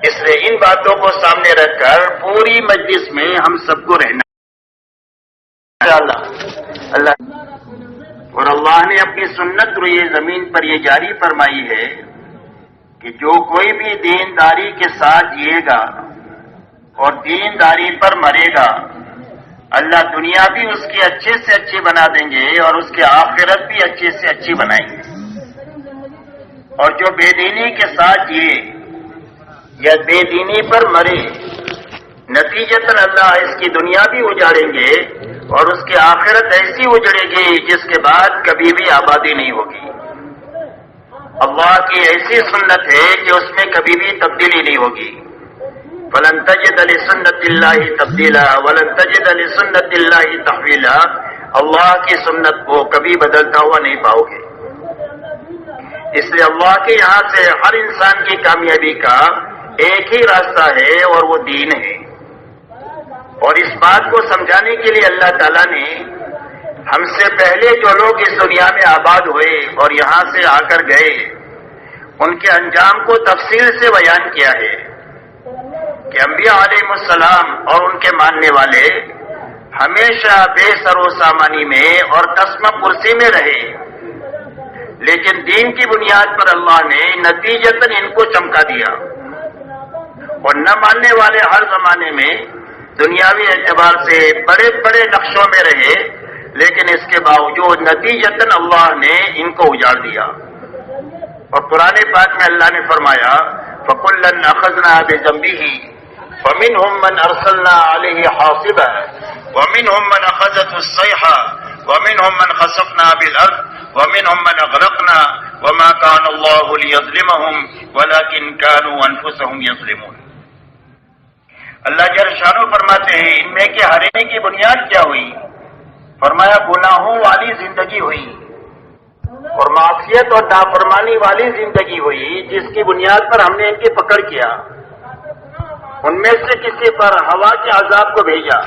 اس لیے ان باتوں کو سامنے رکھ کر پوری مجلس میں ہم سب کو رہنا اللہ اور اللہ نے اپنی سنت روئے زمین پر یہ جاری فرمائی ہے کہ جو کوئی بھی دینداری کے ساتھ جیے گا اور دینداری پر مرے گا، اللہ دنیا بھی اس کی اچھے سے اچھی بنا دیں گے اور اس کی آخرت بھی اچھے سے اچھی بنائیں گے۔ اور جو بے دینی کے ساتھ جیے یا بے دینی پر مرے، نتیجتاً اللہ اس کی دنیا بھی اجاڑیں گے اور اس کی آخرت ایسی اجڑے گی جس کے بعد کبھی بھی آبادی نہیں ہوگی۔ اللہ کی ایسی سنت ہے کہ اس میں کبھی بھی تبدیلی نہیں ہوگی۔ فَلَن تَجِدَ لِسُنَّتِ اللَّهِ تَبْدِيلًا وَلَن تَجِدَ لِسُنَّتِ اللَّهِ تَحْوِيلًا، اللہ کی سنت کو کبھی بدلتا ہوا نہیں پاؤ گے۔ اس لیے اللہ کے یہاں سے ہر انسان کی کامیابی کا ایک ہی راستہ ہے اور وہ دین ہے۔ اور اس بات کو سمجھانے کے لیے اللہ تعالیٰ نے ہم سے پہلے جو لوگ اس دنیا میں آباد ہوئے اور یہاں سے آ کر گئے، ان کے انجام کو تفصیل سے بیان کیا ہے کہ انبیاء علیہ السلام اور ان کے ماننے والے ہمیشہ بے سر و سامانی میں اور قسم پرسی میں رہے، لیکن دین کی بنیاد پر اللہ نے نتیجتاً ان کو چمکا دیا۔ اور نہ ماننے والے ہر زمانے میں دنیاوی اعتبار سے بڑے بڑے نقشوں میں رہے، لیکن اس کے باوجود نتیجتاً اللہ نے ان کو اجاڑ دیا۔ اور قرآن پاک میں اللہ نے فرمایا فَكُلًّا أَخَذْنَا بِذَنبِهِ فَمِنْهُمْ مَنْ أَرْسَلْنَا عَلَيْهِ حَاصِبًا وَمِنْهُمْ مَنْ أَخَذَتْهُ الصَّيْحَةُ وَمِنْهُمْ مَنْ خَسَفْنَا بِالْأَرْضِ وَمِنْهُمْ مَنْ أَغْرَقْنَا وَمَا كَانَ اللَّهُ لِيَظْلِمَهُمْ وَلَكِنْ كَانُوا أَنفُسَهُمْ يَظْلِمُونَ۔ اللہ جل شانہ فرماتے ہیں ان میں کے ہرنے کی بنیاد کیا ہوئی؟ فرمایا گناہوں والی زندگی ہوئی اور معصیت اور نافرمانی والی زندگی ہوئی، جس کی بنیاد پر ہم نے ان کی پکڑ کیا۔ ان میں سے کسی پر ہوا کے عذاب کو بھیجا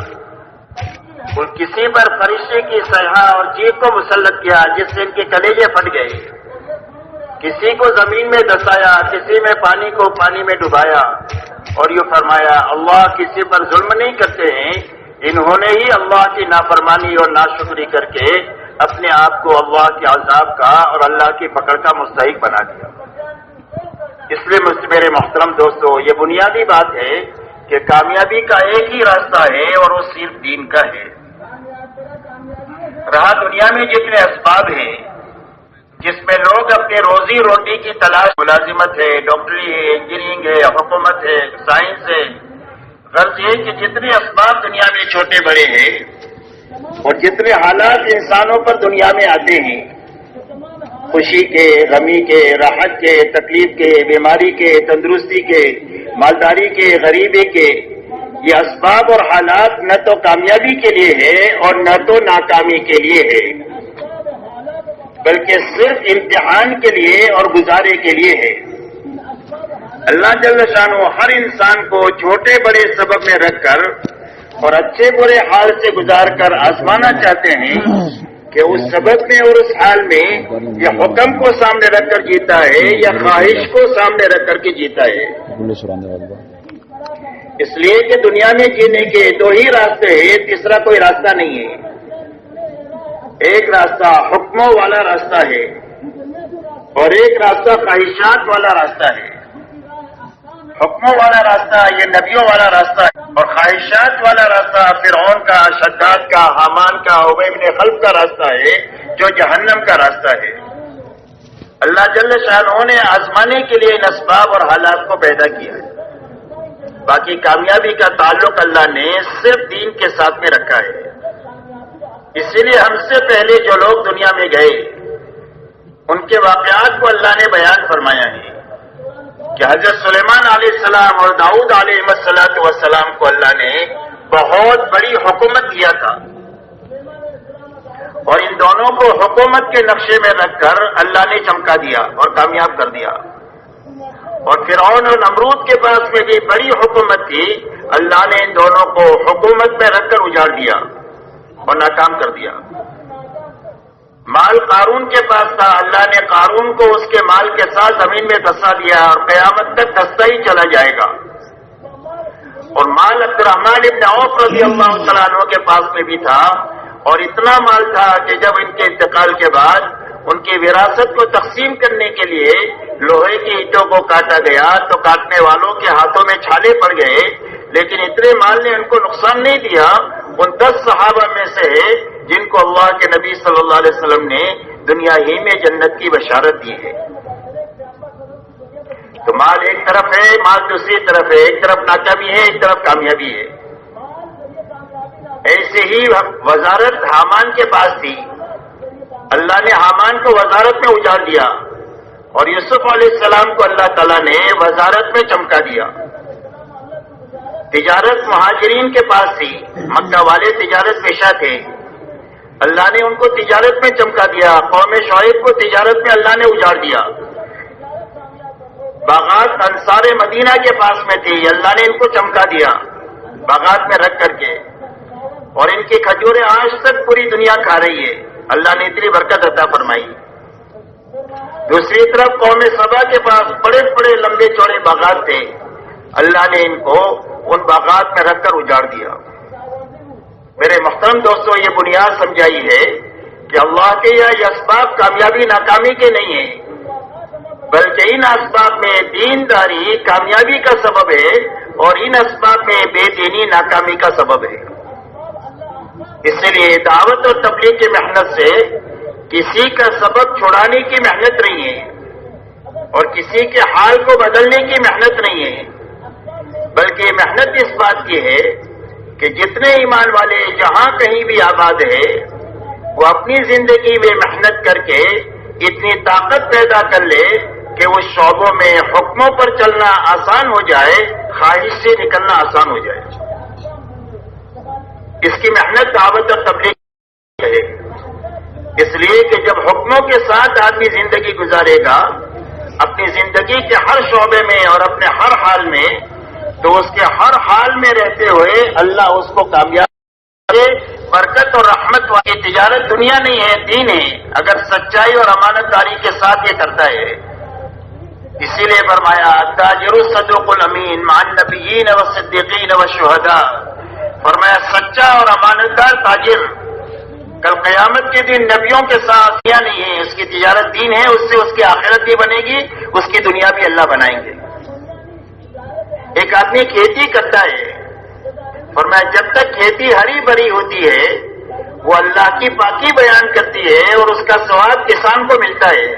اور کسی پر فرشتے کی صیحہ اور چیخ کو مسلط کیا جس سے ان کے کلیجے پھٹ گئے، کسی کو زمین میں دسایا، کسی میں پانی کو پانی میں ڈبایا، اور یہ فرمایا اللہ کسی پر ظلم نہیں کرتے ہیں، انہوں نے ہی اللہ کی نافرمانی اور ناشکری کر کے اپنے آپ کو اللہ کے عذاب کا اور اللہ کی پکڑ کا مستحق بنا دیا۔ اس لیے میرے محترم دوستو، یہ بنیادی بات ہے کہ کامیابی کا ایک ہی راستہ ہے اور وہ صرف دین کا ہے۔ رہا دنیا میں جتنے اسباب ہیں جس میں لوگ اپنے روزی روٹی کی تلاش، ملازمت ہے، ڈاکٹری ہے، انجینئرنگ ہے، حکومت ہے، سائنس ہے، غرض یہ کہ جتنے اسباب دنیا میں چھوٹے بڑے ہیں اور جتنے حالات انسانوں پر دنیا میں آتے ہیں، خوشی کے، غمی کے، راحت کے، تکلیف کے، بیماری کے، تندرستی کے، مالداری کے، غریبی کے، یہ اسباب اور حالات نہ تو کامیابی کے لیے ہے اور نہ تو ناکامی کے لیے ہے، بلکہ صرف امتحان کے لیے اور گزارے کے لیے ہے۔ اللہ جل شانہ ہر انسان کو چھوٹے بڑے سبب میں رکھ کر اور اچھے برے حال سے گزار کر آزمانا چاہتے ہیں کہ اس سبب میں اور اس حال میں یا حکم کو سامنے رکھ کر جیتا ہے یا خواہش کو سامنے رکھ کر کے جیتا ہے۔ اس لیے کہ دنیا میں جینے کے دو ہی راستے ہیں، تیسرا کوئی راستہ نہیں ہے۔ ایک راستہ حکموں والا راستہ ہے اور ایک راستہ خواہشات والا راستہ ہے۔ حکموں والا راستہ یہ نبیوں والا راستہ ہے اور خواہشات والا راستہ فرعون کا، شداد کا، حامان کا، ابی بن خلف کا راستہ ہے جو جہنم کا راستہ ہے۔ اللہ جل شانہ نے آزمانے کے لیے ان اسباب اور حالات کو پیدا کیا ہے، باقی کامیابی کا تعلق اللہ نے صرف دین کے ساتھ میں رکھا ہے۔ اسی لیے ہم سے پہلے جو لوگ دنیا میں گئے ان کے واقعات کو اللہ نے بیان فرمایا ہے کہ حضرت سلیمان علیہ السلام اور داؤد علیہ السلام کو اللہ نے بہت بڑی حکومت دیا تھا اور ان دونوں کو حکومت کے نقشے میں رکھ کر اللہ نے چمکا دیا اور کامیاب کر دیا۔ اور فرعون اور نمرود کے پاس میں بھی بڑی حکومت تھی، اللہ نے ان دونوں کو حکومت میں رکھ کر اجاڑ دیا اور ناکام کر دیا۔ مال قارون کے پاس تھا، اللہ نے قارون کو اس کے مال کے ساتھ زمین میں دھسا دیا اور قیامت تک دھستا ہی چلا جائے گا۔ اور مال عبد الرحمن ابن عوف رضی اللہ تعالیٰ عنہ کے پاس میں بھی تھا، اور اتنا مال تھا کہ جب ان کے انتقال کے بعد ان کی وراثت کو تقسیم کرنے کے لیے لوہے کی اینٹوں کو کاٹا گیا تو کاٹنے والوں کے ہاتھوں میں چھالے پڑ گئے، لیکن اتنے مال نے ان کو نقصان نہیں دیا۔ ان 10 صحابہ میں سے جن کو اللہ کے نبی صلی اللہ علیہ وسلم نے دنیا ہی میں جنت کی بشارت دی ہے۔ تو مال ایک طرف ہے، مال دوسری طرف ہے، ایک طرف ناکامی ہے، ایک طرف کامیابی ہے۔ ایسے ہی وزارت حامان کے پاس تھی، اللہ نے حامان کو وزارت میں اجاڑ دیا، اور یوسف علیہ السلام کو اللہ تعالیٰ نے وزارت میں چمکا دیا۔ تجارت مہاجرین کے پاس تھی، مکہ والے تجارت پیشہ تھے، اللہ نے ان کو تجارت میں چمکا دیا۔ قوم شعیب کو تجارت میں اللہ نے اجاڑ دیا۔ باغات انصار مدینہ کے پاس میں تھی، اللہ نے ان کو چمکا دیا باغات میں رکھ کر کے، اور ان کی کھجوریں آج تک پوری دنیا کھا رہی ہے، اللہ نے اتنی برکت عطا فرمائی۔ دوسری طرف قوم سبا کے پاس بڑے بڑے لمبے چوڑے باغات تھے، اللہ نے ان کو ان باغات میں رکھ کر اجاڑ دیا۔ میرے محترم دوستو، یہ بنیاد سمجھائی ہے کہ اللہ کے یہ اسباب کامیابی ناکامی کے نہیں ہیں، بلکہ ان اسباب میں دینداری کامیابی کا سبب ہے، اور ان اسباب میں بے دینی ناکامی کا سبب ہے۔ اس لیے دعوت اور تبلیغ کی محنت سے کسی کا سبب چھڑانے کی محنت نہیں ہے، اور کسی کے حال کو بدلنے کی محنت نہیں ہے، بلکہ محنت اس بات کی ہے کہ جتنے ایمان والے جہاں کہیں بھی آباد ہے، وہ اپنی زندگی میں محنت کر کے اتنی طاقت پیدا کر لے کہ وہ شعبوں میں حکموں پر چلنا آسان ہو جائے، خواہش سے نکلنا آسان ہو جائے۔ اس کی محنت دعوت اور تبلیغ ہے، اس لیے کہ جب حکموں کے ساتھ آدمی زندگی گزارے گا اپنی زندگی کے ہر شعبے میں اور اپنے ہر حال میں، تو اس کے ہر حال میں رہتے ہوئے اللہ اس کو کامیاب کرے۔ برکت اور رحمت والی تجارت دنیا نہیں ہے، دین ہے، اگر سچائی اور امانت داری کے ساتھ یہ کرتا ہے۔ اسی لیے فرمایا تاجر الصدوق الامین مع النبیین والصدیقین والشہداء، فرمایا سچا اور امانت دار تاجر کل قیامت کے دن نبیوں کے ساتھ دنیا نہیں ہے، اس کی تجارت دین ہے، اس سے اس کی آخرت بھی بنے گی، اس کی دنیا بھی اللہ بنائیں گے۔ ایک آدمی کھیتی کرتا ہے، فرمایا جب تک کھیتی ہری بھری ہوتی ہے وہ اللہ کی پاکی بیان کرتی ہے اور اس کا ثواب کسان کو ملتا ہے۔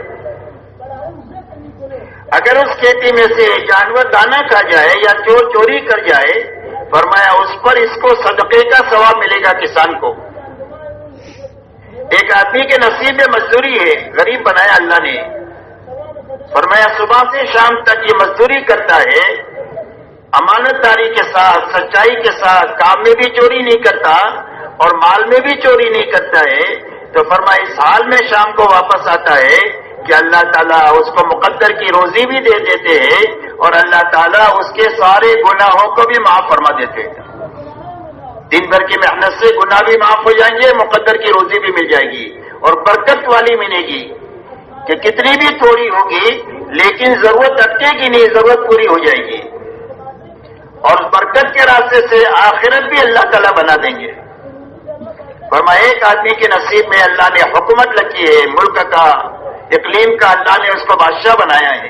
اگر اس کھیتی میں سے جانور دانہ کھا جائے یا چور چوری کر جائے، فرمایا اس پر اس کو صدقے کا ثواب ملے گا کسان کو۔ ایک آدمی کے نصیب میں مزدوری ہے، غریب بنایا اللہ نے، فرمایا صبح سے شام تک یہ مزدوری کرتا ہے، امانت داری کے ساتھ، سچائی کے ساتھ، کام میں بھی چوری نہیں کرتا اور مال میں بھی چوری نہیں کرتا ہے، تو فرمایا اس حال میں شام کو واپس آتا ہے کہ اللہ تعالیٰ اس کو مقدر کی روزی بھی دے دیتے ہیں، اور اللہ تعالیٰ اس کے سارے گناہوں کو بھی معاف فرما دیتے ہیں۔ دن بھر کی محنت سے گناہ بھی معاف ہو جائیں گے، مقدر کی روزی بھی مل جائے گی، اور برکت والی ملے گی کہ کتنی بھی تھوڑی ہوگی لیکن ضرورت اٹکے گی نہیں، ضرورت پوری ہو جائے گی، اور برکت کے راستے سے آخرت بھی اللہ تعالیٰ بنا دیں گے۔ فرمایا ایک آدمی کے نصیب میں اللہ نے حکومت رکھی ہے، ملک کا، اقلیم کا، اللہ نے اس کو بادشاہ بنایا ہے،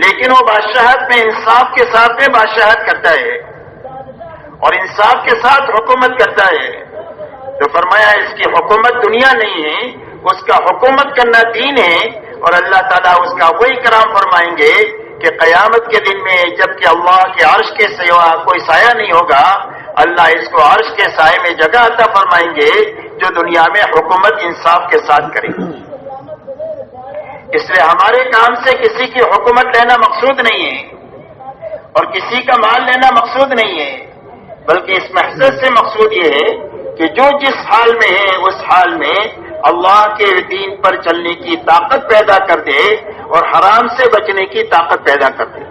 لیکن وہ بادشاہت میں انصاف کے ساتھ میں بادشاہت کرتا ہے اور انصاف کے ساتھ حکومت کرتا ہے، تو فرمایا اس کی حکومت دنیا نہیں ہے، اس کا حکومت کرنا دین ہے، اور اللہ تعالیٰ اس کا وہی کرام فرمائیں گے کہ قیامت کے دن میں جب کہ اللہ کے عرش کے سوا کوئی سایہ نہیں ہوگا، اللہ اس کو عرش کے سائے میں جگہ عطا فرمائیں گے جو دنیا میں حکومت انصاف کے ساتھ کرے۔ اس لیے ہمارے کام سے کسی کی حکومت لینا مقصود نہیں ہے اور کسی کا مال لینا مقصود نہیں ہے، بلکہ اس مقصد سے مقصود یہ ہے کہ جو جس حال میں ہے اس حال میں اللہ کے دین پر چلنے کی طاقت پیدا کر دے اور حرام سے بچنے کی طاقت پیدا کر دے۔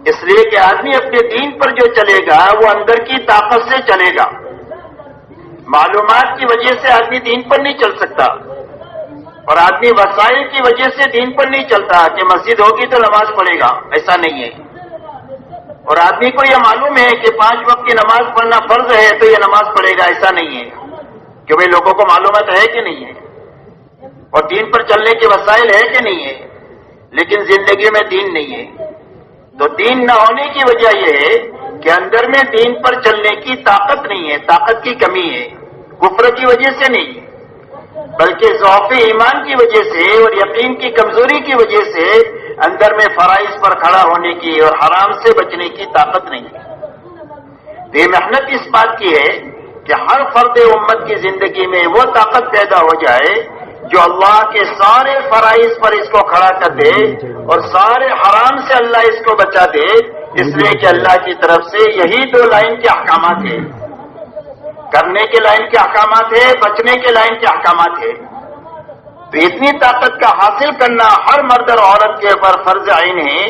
اس لیے کہ آدمی اپنے دین پر جو چلے گا وہ اندر کی طاقت سے چلے گا، معلومات کی وجہ سے آدمی دین پر نہیں چل سکتا، اور آدمی وسائل کی وجہ سے دین پر نہیں چلتا کہ مسجد ہوگی تو نماز پڑھے گا، ایسا نہیں ہے۔ اور آدمی کو یہ معلوم ہے کہ 5 وقت کی نماز پڑھنا فرض ہے تو یہ نماز پڑھے گا، ایسا نہیں ہے کہ بھئی لوگوں کو معلومات ہے کہ نہیں ہے، اور دین پر چلنے کے وسائل ہے کہ نہیں ہے، لیکن زندگی میں دین نہیں ہے. تو دین نہ ہونے کی وجہ یہ ہے کہ اندر میں دین پر چلنے کی طاقت نہیں ہے، طاقت کی کمی ہے. کفر کی وجہ سے نہیں، بلکہ ضعف ایمان کی وجہ سے اور یقین کی کمزوری کی وجہ سے اندر میں فرائض پر کھڑا ہونے کی اور حرام سے بچنے کی طاقت نہیں ہے. تو یہ محنت اس بات کی ہے کہ ہر فرد امت کی زندگی میں وہ طاقت پیدا ہو جائے جو اللہ کے سارے فرائض پر اس کو کھڑا کر دے اور سارے حرام سے اللہ اس کو بچا دے، اس لیے کہ اللہ کی طرف سے یہی 2 لائن کے احکامات ہیں، کرنے کے لائن کے احکامات ہے، بچنے کے لائن کے احکامات ہے. تو اتنی طاقت کا حاصل کرنا ہر مرد اور عورت کے اوپر فرض عین ہے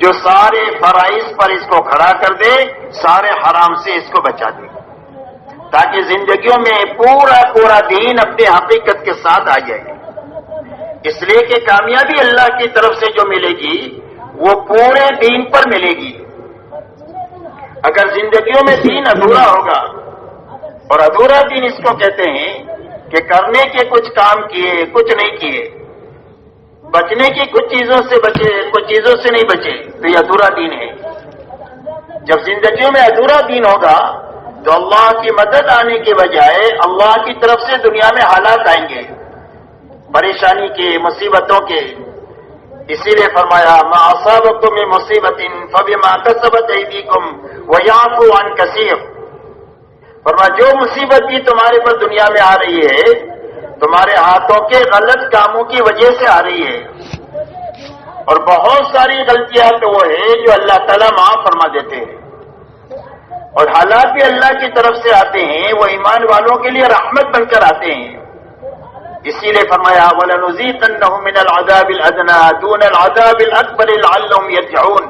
جو سارے فرائض پر اس کو کھڑا کر دے، سارے حرام سے اس کو بچا دے، تاکہ زندگیوں میں پورا دین اپنے حقیقت کے ساتھ آ جائے. اس لیے کہ کامیابی اللہ کی طرف سے جو ملے گی وہ پورے دین پر ملے گی. اگر زندگیوں میں دین ادھورا ہوگا، اور ادھورا دین اس کو کہتے ہیں کہ کرنے کے کچھ کام کیے کچھ نہیں کیے، بچنے کی کچھ چیزوں سے بچے کچھ چیزوں سے نہیں بچے، تو یہ ادھورا دین ہے. جب زندگیوں میں ادھورا دین ہوگا تو اللہ کی مدد آنے کے بجائے اللہ کی طرف سے دنیا میں حالات آئیں گے پریشانی کے، مصیبتوں کے. اسی لیے فرمایا ما اصابکم من مصیبت فبما کسبت ایدیکم ویعفو عن کثیر. فرمایا جو مصیبت بھی تمہارے پر دنیا میں آ رہی ہے تمہارے ہاتھوں کے غلط کاموں کی وجہ سے آ رہی ہے، اور بہت ساری غلطیاں تو وہ ہے جو اللہ تعالیٰ معاف فرما دیتے ہیں. اور حالات بھی اللہ کی طرف سے آتے ہیں، وہ ایمان والوں کے لیے رحمت بن کر آتے ہیں. اسی لیے فرمایا وَلَنُذِيقَنَّهُم مِّنَ الْعَذَابِ الْأَدْنَىٰ دُونَ الْعَذَابِ الْأَكْبَرِ لَعَلَّهُمْ يَرْجِعُونَ.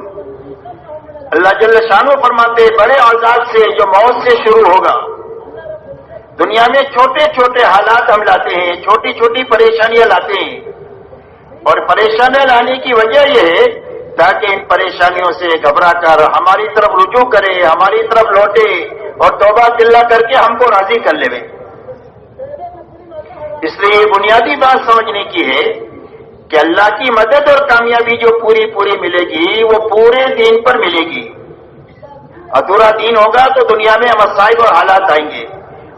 اللہ جل شانہ فرماتے بڑے عذاب سے جو موت سے شروع ہوگا. دنیا میں چھوٹے چھوٹے حالات ہم لاتے ہیں، چھوٹی چھوٹی پریشانیاں لاتے ہیں، اور پریشانیاں لانے کی وجہ یہ ہے تاکہ ان پریشانیوں سے گھبرا کر ہماری طرف رجوع کرے، ہماری طرف لوٹے اور توبہ دلہ کر کے ہم کو راضی کر لے. اس لیے بنیادی بات سمجھنے کی ہے کہ اللہ کی مدد اور کامیابی جو پوری ملے گی وہ پورے دین پر ملے گی. ادھورا دین ہوگا تو دنیا میں مصائب اور حالات آئیں گے،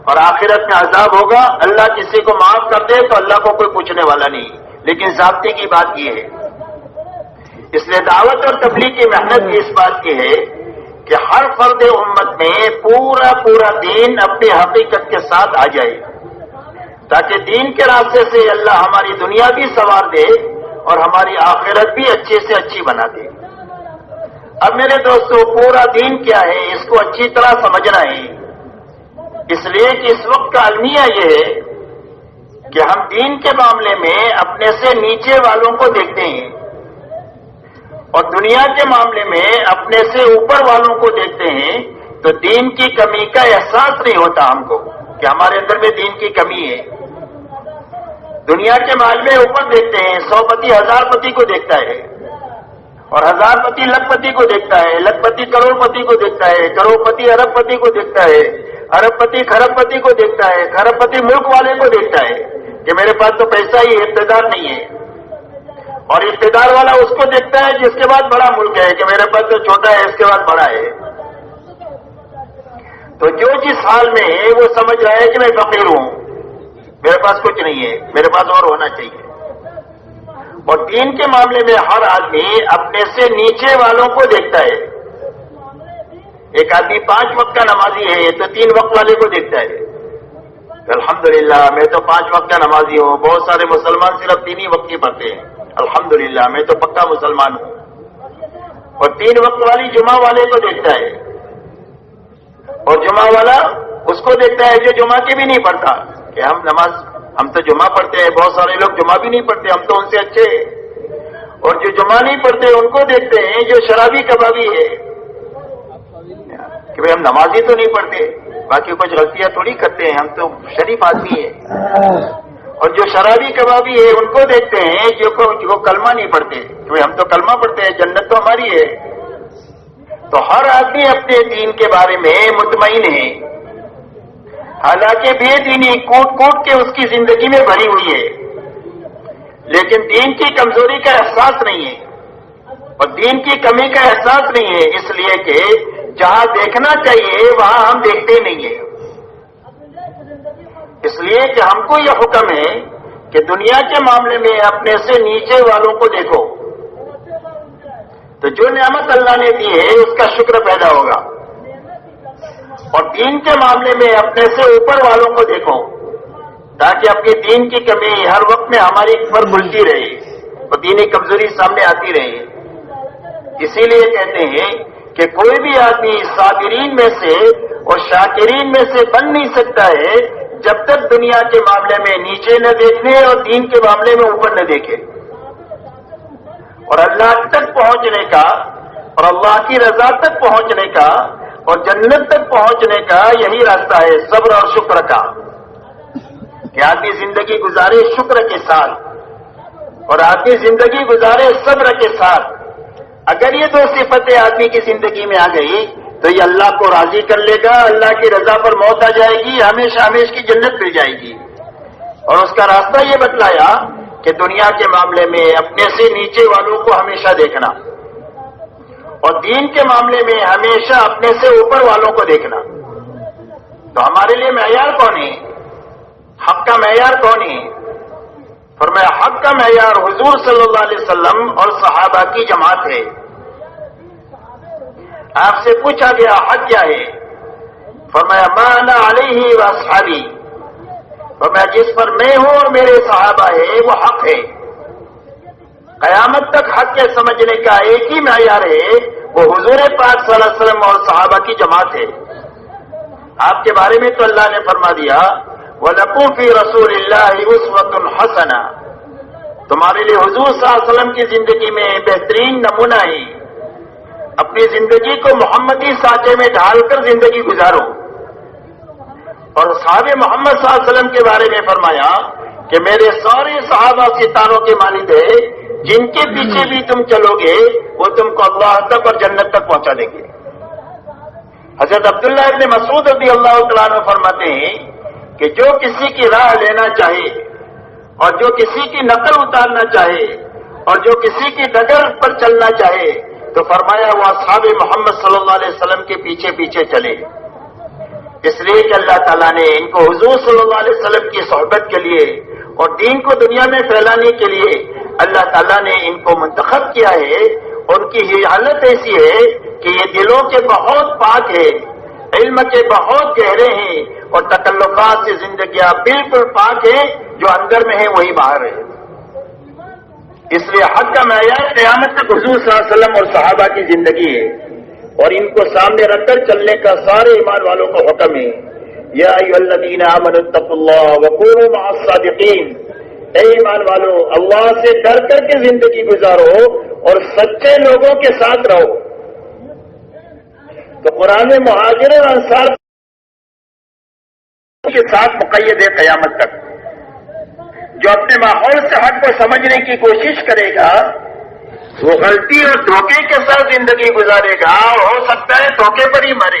اور آخرت میں عذاب ہوگا. اللہ کسی کو معاف کر دے تو اللہ کو کوئی پوچھنے والا نہیں، لیکن ضابطے کی بات یہ ہے. اس لیے دعوت اور تبلیغ کی محنت بھی اس بات کی ہے کہ ہر فرد امت میں پورا دین اپنی حقیقت کے ساتھ آ جائے، تاکہ دین کے راستے سے اللہ ہماری دنیا بھی سنوار دے اور ہماری آخرت بھی اچھے سے اچھی بنا دے. اب میرے دوستو پورا دین کیا ہے اس کو اچھی طرح سمجھنا ہے. اس لیے کہ اس وقت کا المیہ یہ ہے کہ ہم دین کے معاملے میں اپنے سے نیچے والوں کو دیکھتے ہیں، اور دنیا کے معاملے میں اپنے سے اوپر والوں کو دیکھتے ہیں. تو دین کی کمی کا احساس نہیں ہوتا ہم کو کہ ہمارے اندر میں دین کی کمی ہے. دنیا کے معاملے میں اوپر دیکھتے ہیں، 100 پتی 1000 پتی کو دیکھتا ہے، اور 1000 پتی لکھ پتی کو دیکھتا ہے، لکھ پتی کروڑ پتی کو دیکھتا ہے، کروڑ پتی ارب پتی کو دیکھتا ہے، ارب پتی خرب پتی کو دیکھتا ہے، خرب پتی ملک والے کو دیکھتا ہے کہ میرے پاس تو پیسہ ہی اقتدار نہیں ہے. اور اقتدار والا اس کو دیکھتا ہے جس کے بعد بڑا ملک ہے کہ میرے پاس تو چھوٹا ہے اس کے بعد بڑا ہے. تو جو جس حال میں ہے وہ سمجھ رہا ہے کہ میں فقیر ہوں، میرے پاس کچھ نہیں ہے، میرے پاس اور ہونا چاہیے. اور دین کے معاملے میں ہر آدمی اپنے سے نیچے والوں کو دیکھتا ہے. ایک آدمی 5 وقت کا نمازی ہے تو 3 وقت والے کو دیکھتا ہے. الحمدللہ میں تو 5 وقت کا نمازی ہوں، بہت سارے مسلمان صرف 3 ہی وقت کی پڑھتے ہیں. الحمدللہ میں تو پکا مسلمان ہوں. اور 3 وقت والی جمعہ والے کو دیکھتا ہے، اور جمعہ والا اس کو دیکھتا ہے جو جمعہ کی بھی نہیں پڑھتا کہ ہم تو جمعہ پڑھتے ہیں، بہت سارے لوگ جمعہ بھی نہیں پڑھتے، ہم تو ان سے اچھے ہیں. اور جو جمعہ نہیں پڑھتے ان کو دیکھتے ہیں جو شرابی کبابی ہے کہ بھئی ہم نمازی تو نہیں پڑھتے، باقی کچھ غلطیاں تھوڑی کرتے ہیں، ہم تو شریف آدمی ہیں. اور جو شرابی کبابی ہے ان کو دیکھتے ہیں جو کلمہ نہیں پڑھتے کہ ہم تو کلمہ پڑھتے ہیں، جنت تو ہماری ہے. تو ہر آدمی اپنے دین کے بارے میں مطمئن ہے، حالانکہ بے دینی کوٹ کوٹ کے اس کی زندگی میں بھری ہوئی ہے، لیکن دین کی کمزوری کا احساس نہیں ہے اور دین کی کمی کا احساس نہیں ہے، اس لیے کہ جہاں دیکھنا چاہیے وہاں ہم دیکھتے نہیں ہیں۔ اس لیے کہ ہم کو یہ حکم ہے کہ دنیا کے معاملے میں اپنے سے نیچے والوں کو دیکھو، تو جو نعمت اللہ نے دی ہے اس کا شکر پیدا ہوگا، اور دین کے معاملے میں اپنے سے اوپر والوں کو دیکھو تاکہ اپنی دین کی کمی ہر وقت میں ہماری پر بھلتی رہے اور دینی کمزوری سامنے آتی رہے۔ اسی لیے کہتے ہیں کہ کوئی بھی آدمی صابرین میں سے اور شاکرین میں سے بن نہیں سکتا ہے جب تک دنیا کے معاملے میں نیچے نہ دیکھنے اور دین کے معاملے میں اوپر نہ دیکھے۔ اور اللہ تک پہنچنے کا اور اللہ کی رضا تک پہنچنے کا اور جنت تک پہنچنے کا یہی راستہ ہے، صبر اور شکر کا، کہ آدمی زندگی گزارے شکر کے ساتھ اور آدمی زندگی گزارے صبر کے ساتھ۔ اگر یہ دو صفتیں آدمی کی زندگی میں آ گئی تو یہ اللہ کو راضی کر لے گا، اللہ کی رضا پر موت آ جائے گی، ہمیشہ ہمیشہ کی جنت مل جائے گی۔ اور اس کا راستہ یہ بتلایا کہ دنیا کے معاملے میں اپنے سے نیچے والوں کو ہمیشہ دیکھنا اور دین کے معاملے میں ہمیشہ اپنے سے اوپر والوں کو دیکھنا۔ تو ہمارے لیے معیار کون ہے؟ حق کا معیار کون ہے؟ فرمایا حق کا معیار حضور صلی اللہ علیہ وسلم اور صحابہ کی جماعت ہے۔ آپ سے پوچھا گیا حق کیا ہے؟ فرمایا ما انا علیہ واصحابی، فرمایا جس پر میں ہوں اور میرے صحابہ ہے وہ حق ہے۔ قیامت تک حق کے سمجھنے کا ایک ہی معیار ہے، وہ حضور پاک صلی اللہ علیہ وسلم اور صحابہ کی جماعت ہے۔ آپ کے بارے میں تو اللہ نے فرما دیا وَلَكُمْ فِي رَسُولِ اللَّهِ أُسْوَةٌ حَسَنَةٌ، تمہارے لیے حضور صلی اللہ علیہ وسلم کی زندگی میں بہترین نمونہ ہے۔ اپنی زندگی کو محمدی سانچے میں ڈھال کر زندگی گزارو۔ اور صحابہ محمد صلی اللہ علیہ وسلم کے بارے میں فرمایا کہ میرے سارے صحابہ ستاروں کے مالک ہیں، جن کے پیچھے بھی تم چلو گے وہ تم کو اللہ تک اور جنت تک پہنچا دیں گے۔ حضرت عبداللہ ابن مسعود رضی اللہ تعالیٰ عنہ فرماتے ہیں کہ جو کسی کی راہ لینا چاہے اور جو کسی کی نقل اتارنا چاہے اور جو کسی کی ڈگر پر چلنا چاہے تو فرمایا وہ اصحاب محمد صلی اللہ علیہ وسلم کے پیچھے پیچھے چلے، اس لیے کہ اللہ تعالیٰ نے ان کو حضور صلی اللہ علیہ وسلم کی صحبت کے لیے اور دین کو دنیا میں پھیلانے کے لیے اللہ تعالیٰ نے ان کو منتخب کیا ہے۔ ان کی یہ حالت ایسی ہے کہ یہ دلوں کے بہت پاک ہے، علم کے بہت گہرے ہیں اور تکلفات سے زندگیاں بالکل پاک ہیں، جو اندر میں ہے وہی باہر ہے۔ اس لیے حق کا معیار قیامت تک حضور صلی اللہ علیہ وسلم اور صحابہ کی زندگی ہے، اور ان کو سامنے رکھ کر چلنے کا سارے ایمان والوں کو حکم ہے۔ یا ایھا الذین آمنوا اتقوا اللہ وکونوا مع الصادقین، اے ایمان والو اللہ سے ڈر کر کے زندگی گزارو اور سچے لوگوں کے ساتھ رہو۔ تو قرآن میں مہاجر اور انصار کے ساتھ مقید ہے قیامت تک۔ جو اپنے ماحول سے حق کو سمجھنے کی کوشش کرے گا وہ غلطی اور دھوکے کے ساتھ زندگی گزارے گا اور ہو سکتا ہے دھوکے پر ہی مرے،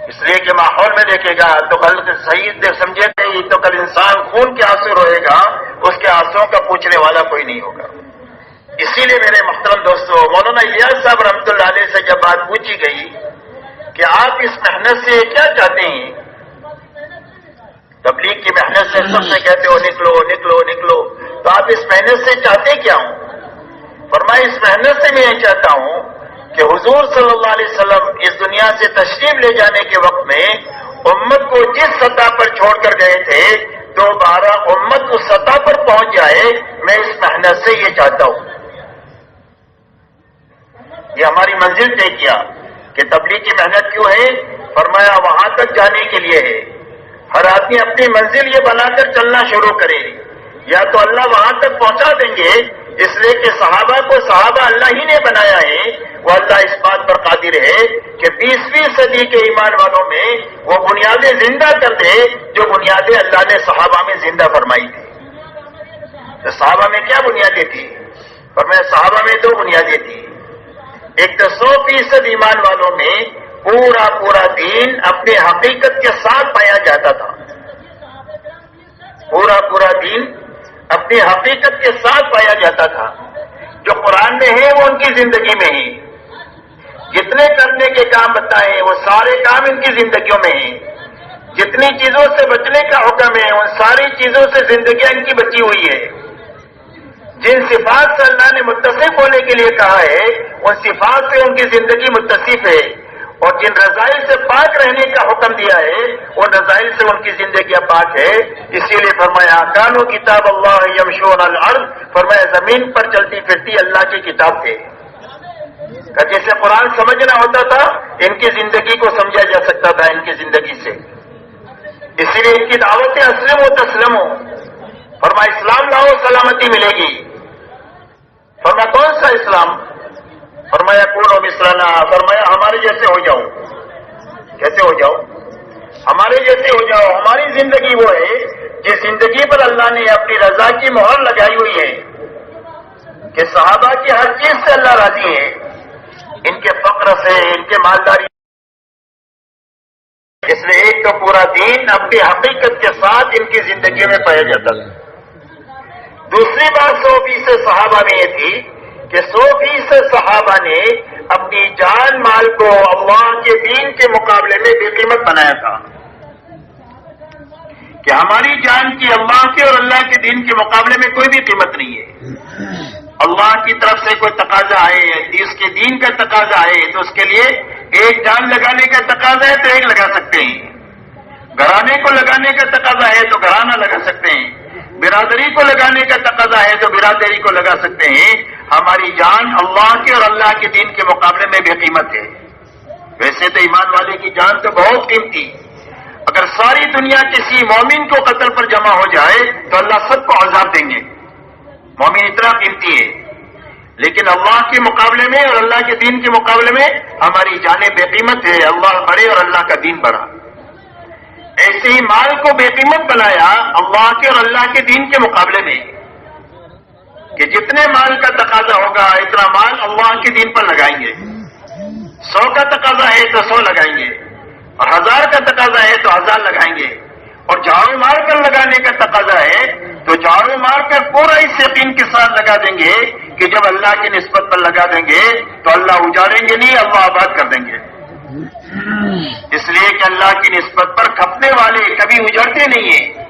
اس لیے کہ ماحول میں دیکھے گا تو کل صحیح سمجھے گا تو کل انسان خون کے آنسو روئے گا، اس کے آنسوؤں کا پوچھنے والا کوئی نہیں ہوگا۔ اسی لیے میرے محترم دوستو، مولانا الیاس صاحب رحمۃ اللہ علیہ سے جب بات پوچھی گئی کہ آپ اس محنت سے کیا چاہتے ہیں، تبلیغ کی محنت سے سب سے کہتے ہو نکلو نکلو نکلو، تو آپ اس محنت سے چاہتے کیا ہوں؟ فرمایا اس محنت سے میں یہ چاہتا ہوں کہ حضور صلی اللہ علیہ وسلم اس دنیا سے تشریف لے جانے کے وقت میں امت کو جس سطح پر چھوڑ کر گئے تھے دوبارہ امت اس سطح پر پہنچ جائے، میں اس محنت سے یہ چاہتا ہوں۔ یہ ہماری منزل طے کیا کہ تبلیغ کی محنت کیوں ہے؟ فرمایا وہاں تک جانے کے لیے ہے۔ ہر آدمی اپنی منزل یہ بنا کر چلنا شروع کرے، یا تو اللہ وہاں تک پہنچا دیں گے، اس لیے کہ صحابہ کو صحابہ اللہ ہی نے بنایا ہے، وہ اللہ اس بات پر قادر ہے کہ 20ویں صدی کے ایمان والوں میں وہ بنیادیں زندہ کر دے جو بنیادیں اللہ نے صحابہ میں زندہ فرمائی تھی۔ تو صحابہ میں کیا بنیادیں تھی؟ فرمایا صحابہ میں 2 بنیادیں تھی۔ ایک تو 100% ایمان والوں میں پورا دین اپنے حقیقت کے ساتھ پایا جاتا تھا، پورا دین اپنی حقیقت کے ساتھ پایا جاتا تھا. جو قرآن میں ہے وہ ان کی زندگی میں ہے، جتنے کرنے کے کام بتائے وہ سارے کام ان کی زندگیوں میں ہیں. جتنی چیزوں سے بچنے کا حکم ہے ان ساری چیزوں سے زندگیاں ان کی بچی ہوئی ہے. جن صفات سے اللہ نے متصف ہونے کے لیے کہا ہے ان صفات سے ان کی زندگی متصف ہے، اور جن رذائل سے پاک رہنے کا حکم دیا ہے ان رذائل سے ان کی زندگیاں پاک ہے. اسی لیے فرمایا کانوا کتاب اللہ یمشون علی الارض، فرمایا زمین پر چلتی پھرتی اللہ کی کتاب تھے. جیسے قرآن سمجھنا ہوتا تھا ان کی زندگی کو سمجھا جا سکتا تھا ان کی زندگی سے. اسی لیے ان کی دعوت اسلم و تسلم ہو، فرمایا اسلام لاؤ سلامتی ملے گی. فرمایا کون سا اسلام؟ فرمایا کونوا مثلنا، فرمایا ہمارے جیسے ہو جاؤ. کیسے ہو جاؤ؟ ہمارے جیسے ہو جاؤ. ہماری زندگی وہ ہے جس زندگی پر اللہ نے اپنی رضا کی مہر لگائی ہوئی ہے کہ صحابہ کی ہر چیز سے اللہ راضی ہے، ان کے فقر سے، ان کے مالداری. اس لیے ایک تو پورا دین اپنی حقیقت کے ساتھ ان کی زندگی میں پایا جاتا تھا. دوسری بات 100% صحابہ میں یہ تھی کہ 100% صحابہ نے اپنی جان مال کو اللہ کے دین کے مقابلے میں بے قیمت بنایا تھا کہ ہماری جان کی اللہ کے اور اللہ کے دین کے مقابلے میں کوئی بھی قیمت نہیں ہے. اللہ کی طرف سے کوئی تقاضا ہے، اس کے دین کا تقاضا ہے تو اس کے لیے ایک جان لگانے کا تقاضا ہے تو ایک لگا سکتے ہیں، گھرانے کو لگانے کا تقاضا ہے تو گھرانہ لگا سکتے ہیں، برادری کو لگانے کا تقاضا ہے تو برادری کو لگا سکتے ہیں. ہماری جان اللہ کے اور اللہ کے دین کے مقابلے میں بے قیمت ہے. ویسے تو ایمان والے کی جان تو بہت قیمتی، اگر ساری دنیا کسی مومن کو قتل پر جمع ہو جائے تو اللہ سب کو عذاب دیں گے. مومن اتنا قیمتی ہے، لیکن اللہ کے مقابلے میں اور اللہ کے دین کے مقابلے میں ہماری جانیں بے قیمت ہے. اللہ بڑے اور اللہ کا دین بڑا. ایسے ہی مال کو بے قیمت بنایا اللہ کے اور اللہ کے دین کے مقابلے میں کہ جتنے مال کا تقاضا ہوگا اتنا مال اللہ کے دین پر لگائیں گے. 100 کا تقاضا ہے تو 100 لگائیں گے، اور 1000 کا تقاضا ہے تو 1000 لگائیں گے، اور جھاڑو مار کر لگانے کا تقاضا ہے تو جھاڑو مار کر پورا اس یقین کے ساتھ لگا دیں گے کہ جب اللہ کی نسبت پر لگا دیں گے تو اللہ اجاڑیں گے نہیں، اللہ آباد کر دیں گے. اس لیے کہ اللہ کی نسبت پر کھپنے والے کبھی اجڑتے نہیں ہیں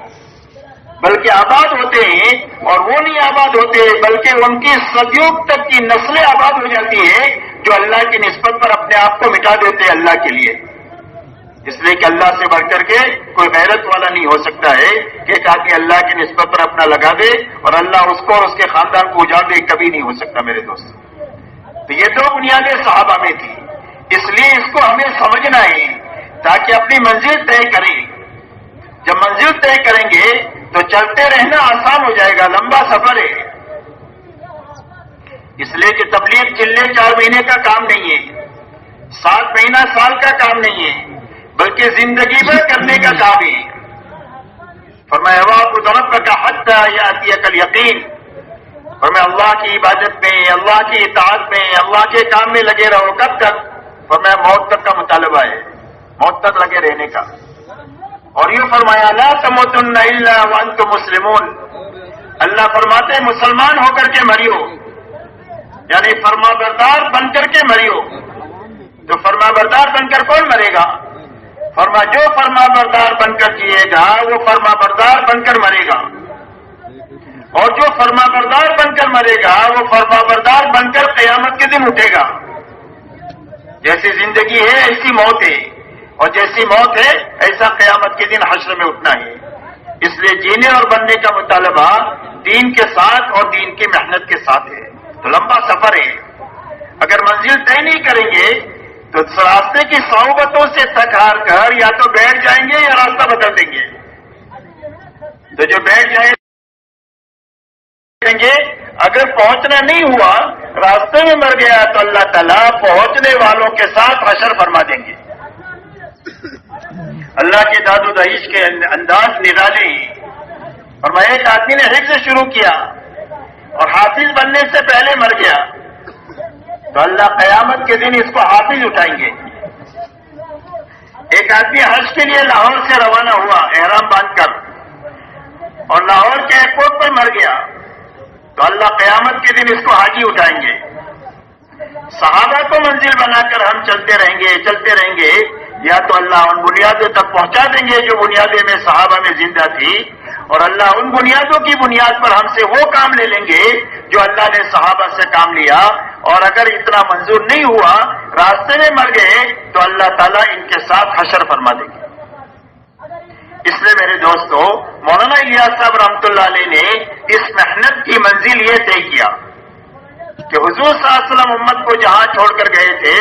بلکہ آباد ہوتے ہیں، اور وہ نہیں آباد ہوتے بلکہ ان کی صدیوں تک کی نسلیں آباد ہو جاتی ہیں جو اللہ کی نسبت پر اپنے آپ کو مٹا دیتے ہیں اللہ کے لیے. اس لیے کہ اللہ سے بڑھ کر کے کوئی غیرت والا نہیں ہو سکتا ہے کہ ایک آدمی اللہ کی نسبت پر اپنا لگا دے اور اللہ اس کو اور اس کے خاندان کو اجاڑ دے. کبھی نہیں ہو سکتا میرے دوست. تو یہ دو بنیادیں صحابہ میں تھی، اس لیے اس کو ہمیں سمجھنا ہے تاکہ اپنی منزل طے کریں. جب منزل طے کریں گے تو چلتے رہنا آسان ہو جائے گا. لمبا سفر ہے، اس لیے کہ تبلیغ چلنے 4 مہینے کا کام نہیں ہے، 7 مہینہ سال کا کام نہیں ہے، بلکہ زندگی بھر کرنے کا کام ہے. فرمایا وَاعْبُدْ رَبَّكَ حَتَّىٰ يَأْتِيَكَ الْيَقِينُ. فرمایا اللہ کی عبادت میں، اللہ کی اطاعت میں، اللہ کے کام میں لگے رہو. کب تک؟ فرمایا موت تک کا مطالبہ ہے، موت تک لگے رہنے کا. اور یوں فرمایا لا تموتن الا وانتم مسلمون. اللہ فرماتے ہیں مسلمان ہو کر کے مریو، یعنی فرما بردار بن کر کے مریو. تو فرما بردار بن کر کون مرے گا؟ فرما جو فرما بردار بن کر جیے گا وہ فرما بردار بن کر مرے گا، اور جو فرما بردار بن کر مرے گا وہ فرما بردار بن کر قیامت کے دن اٹھے گا. جیسی زندگی ہے ایسی موت ہے، اور جیسی موت ہے ایسا قیامت کے دن حشر میں اٹھنا ہے. اس لیے جینے اور بننے کا مطالبہ دین کے ساتھ اور دین کی محنت کے ساتھ ہے. تو لمبا سفر ہے، اگر منزل طے نہیں کریں گے تو راستے کی صعوبتوں سے تھک ہار کر یا تو بیٹھ جائیں گے یا راستہ بدل دیں گے. تو جو بیٹھ جائیں گے اگر پہنچنا نہیں ہوا، راستے میں مر گیا تو اللہ تعالیٰ پہنچنے والوں کے ساتھ حشر فرما دیں گے. اللہ کے داد و دہیش کے انداز نرالے ہیں. فرمایا ایک آدمی نے حفظ شروع کیا اور حافظ بننے سے پہلے مر گیا. تو اللہ قیامت کے دن اس کو حافظ اٹھائیں گے. ایک آدمی حج کے لیے لاہور سے روانہ ہوا احرام باندھ کر اور لاہور کے ایئرپورٹ پر مر گیا تو اللہ قیامت کے دن اس کو حاجی اٹھائیں گے. صحابہ کو منزل بنا کر ہم چلتے رہیں گے یا تو اللہ ان بنیادوں تک پہنچا دیں گے جو بنیادیں میں صحابہ میں زندہ تھی, اور اللہ ان بنیادوں کی بنیاد پر ہم سے وہ کام لے لیں گے جو اللہ نے صحابہ سے کام لیا, اور اگر اتنا منظور نہیں ہوا راستے میں مر گئے تو اللہ تعالیٰ ان کے ساتھ حشر فرما دیں گے. اس لیے میرے دوستو, مولانا الیاس صاحب رحمۃ اللہ علیہ نے اس محنت کی منزل یہ طے کیا کہ حضور صلی اللہ علیہ وسلم امت کو جہاں چھوڑ کر گئے تھے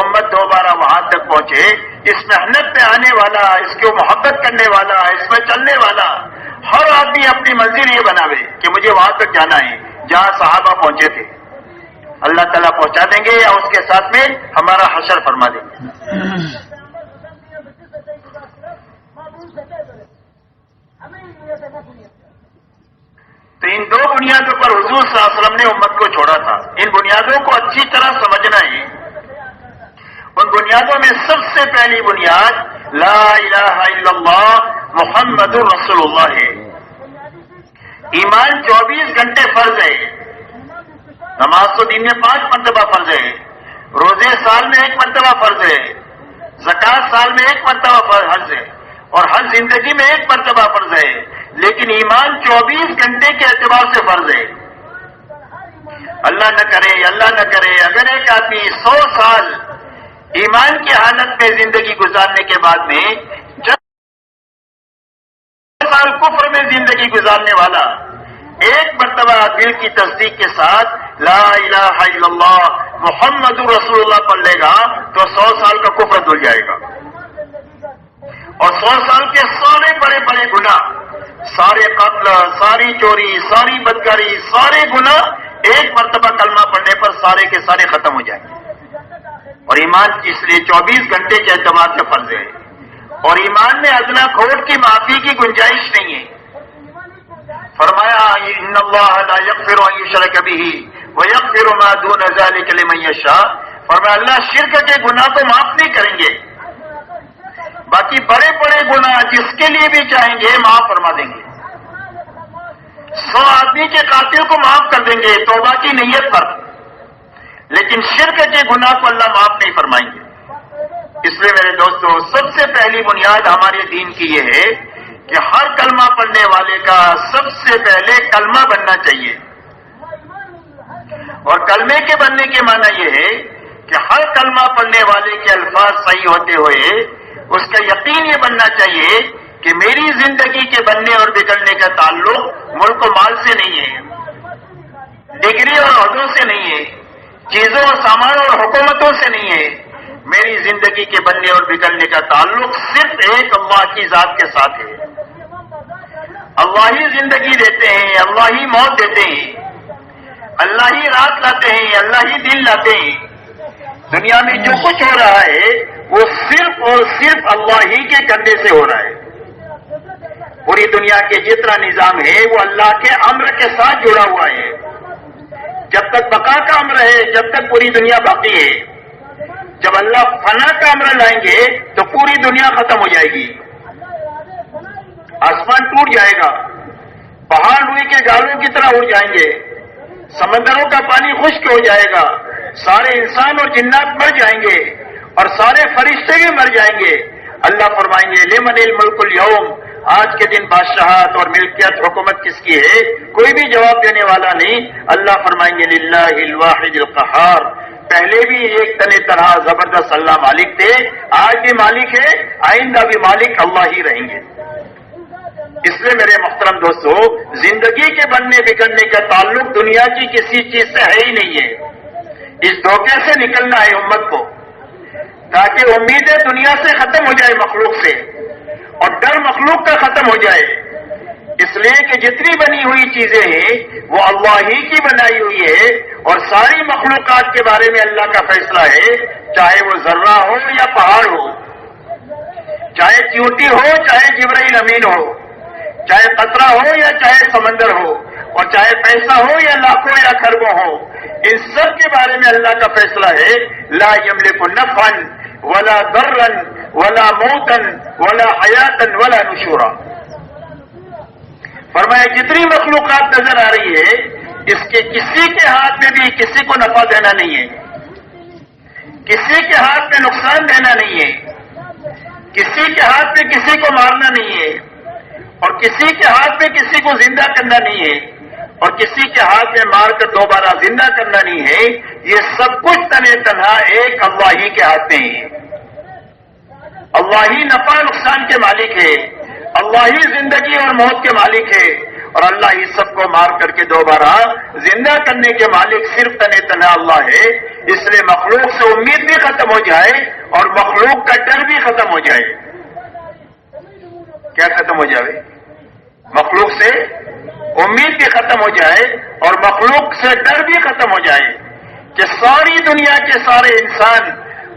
امت دوبارہ وہاں تک پہنچے. اس محنت پہ آنے والا, اس کو محبت کرنے والا, اس میں چلنے والا ہر آدمی اپنی منزل یہ بناوے کہ مجھے وہاں تک جانا ہے جہاں صحابہ پہنچے تھے. اللہ تعالیٰ پہنچا دیں گے یا اس کے ساتھ میں ہمارا حشر فرما دیں گے. تو ان دو بنیادوں پر حضور صلی اللہ علیہ وسلم نے امت کو چھوڑا تھا. ان بنیادوں کو اچھی طرح سمجھنا ہے. ان بنیادوں میں سب سے پہلی بنیاد لا الہ الا اللہ محمد رسول اللہ ہے. ایمان 24 گھنٹے فرض ہے. نماز تو دن میں 5 مرتبہ فرض ہے, روزے سال میں 1 مرتبہ فرض ہے, زکوٰۃ سال میں 1 مرتبہ فرض ہے, اور ہر زندگی میں 1 مرتبہ فرض ہے. لیکن ایمان 24 گھنٹے کے اعتبار سے فرض ہے. اللہ نہ کرے اگر ایک آدمی 100 سال ایمان کی حالت میں زندگی گزارنے کے بعد میں 10 سال کفر میں زندگی گزارنے والا 1 مرتبہ دل کی تصدیق کے ساتھ لا الہ الا اللہ محمد رسول اللہ پڑھ لے گا تو 100 سال کا کفر دھل جائے گا. اور 100 سال کے سارے بڑے بڑے گناہ, سارے قتل, ساری چوری, ساری بدکاری, سارے گناہ 1 مرتبہ کلمہ پڑھنے پر سارے کے سارے ختم ہو جائیں گے. اور ایمان اس لیے 24 گھنٹے کے اعتماد کا فرض ہے. اور ایمان میں ادنا کھوٹ کی معافی کی گنجائش نہیں ہے. فرمایا ان اللہ لا یغفر ان یشرک بہ ویغفر ما دون ذلک لمن یشاء. فرمایا اللہ شرک کے گناہ تو معاف نہیں کریں گے, باقی بڑے بڑے گناہ جس کے لیے بھی چاہیں گے معاف فرما دیں گے. 100 آدمی کے قاتل کو معاف کر دیں گے توبہ کی نیت پر, لیکن شرک کے گناہ کو اللہ معاف نہیں فرمائیں گے. اس لیے میرے دوستو سب سے پہلی بنیاد ہمارے دین کی یہ ہے کہ ہر کلمہ پڑھنے والے کا سب سے پہلے کلمہ بننا چاہیے. اور کلمے کے بننے کے معنی یہ ہے کہ ہر کلمہ پڑھنے والے کے الفاظ صحیح ہوتے ہوئے اس کا یقین یہ بننا چاہیے کہ میری زندگی کے بننے اور بگڑنے کا تعلق ملک و مال سے نہیں ہے, ڈگری اور عہدوں سے نہیں ہے, چیزوں اور سامان اور حکومتوں سے نہیں ہے. میری زندگی کے بننے اور بگڑنے کا تعلق صرف ایک اللہ کی ذات کے ساتھ ہے. اللہ ہی زندگی دیتے ہیں, اللہ ہی موت دیتے ہیں, اللہ ہی رات لاتے ہیں, اللہ ہی دن لاتے ہیں. دنیا میں جو کچھ ہو رہا ہے وہ صرف اور صرف اللہ ہی کے کرنے سے ہو رہا ہے. پوری دنیا کے جتنا نظام ہے وہ اللہ کے امر کے ساتھ جڑا ہوا ہے. جب تک بقا کا امر ہے, جب تک پوری دنیا باقی ہے. جب اللہ فنا کا امر لائیں گے تو پوری دنیا ختم ہو جائے گی, آسمان ٹوٹ جائے گا, پہاڑ روئی کے گالوں کی طرح اڑ جائیں گے, سمندروں کا پانی خشک ہو جائے گا, سارے انسان اور جنات مر جائیں گے, اور سارے فرشتے بھی مر جائیں گے. اللہ فرمائیں گے لمن الملک اليوم, آج کے دن بادشاہت اور ملکیت حکومت کس کی ہے؟ کوئی بھی جواب دینے والا نہیں. اللہ فرمائیں گے للہ الواحد القہار. پہلے بھی ایک تن طرح زبردست اللہ مالک تھے, آج بھی مالک ہے, آئندہ بھی مالک اللہ ہی رہیں گے. اس لیے میرے محترم دوستو زندگی کے بننے بگڑنے کا تعلق دنیا کی کسی چیز سے ہے ہی نہیں ہے. اس دھوکے سے نکلنا ہے امت کو تاکہ امیدیں دنیا سے ختم ہو جائے, مخلوق سے, اور ڈر مخلوق کا ختم ہو جائے. اس لیے کہ جتنی بنی ہوئی چیزیں ہیں وہ اللہ ہی کی بنائی ہوئی ہے, اور ساری مخلوقات کے بارے میں اللہ کا فیصلہ ہے, چاہے وہ ذرہ ہو یا پہاڑ ہو, چاہے چیونٹی ہو چاہے جبرائیل امین ہو, چاہے قطرہ ہو یا چاہے سمندر ہو, اور چاہے پیسہ ہو یا لاکھوں یا کھربوں ہو، ان سب کے بارے میں اللہ کا فیصلہ ہے، لا یملک نفعا ولا ضرا ولا موتا ولا حیاتا ولا نشورا۔ فرمایا جتنی مخلوقات نظر آ رہی ہے اس کے کسی کے ہاتھ میں بھی کسی کو نفع دینا نہیں ہے، کسی کے ہاتھ میں نقصان دینا نہیں ہے، کسی کے ہاتھ میں کسی کو مارنا نہیں ہے، اور کسی کے ہاتھ میں کسی کو زندہ کرنا نہیں ہے، اور کسی کے ہاتھ میں مار کر دوبارہ زندہ کرنا نہیں ہے۔ یہ سب کچھ تنے تنہا ایک اللہ ہی کے ہاتھ میں ہے۔ اللہ ہی نفع نقصان کے مالک ہے، اللہ ہی زندگی اور موت کے مالک ہے، اور اللہ ہی سب کو مار کر کے دوبارہ زندہ کرنے کے مالک صرف تنے تنہا اللہ ہے۔ اس لیے مخلوق سے امید بھی ختم ہو جائے اور مخلوق کا ڈر بھی ختم ہو جائے۔ کیا ختم ہو جائے؟ مخلوق سے امید بھی ختم ہو جائے اور مخلوق سے ڈر بھی ختم ہو جائے کہ ساری دنیا کے سارے انسان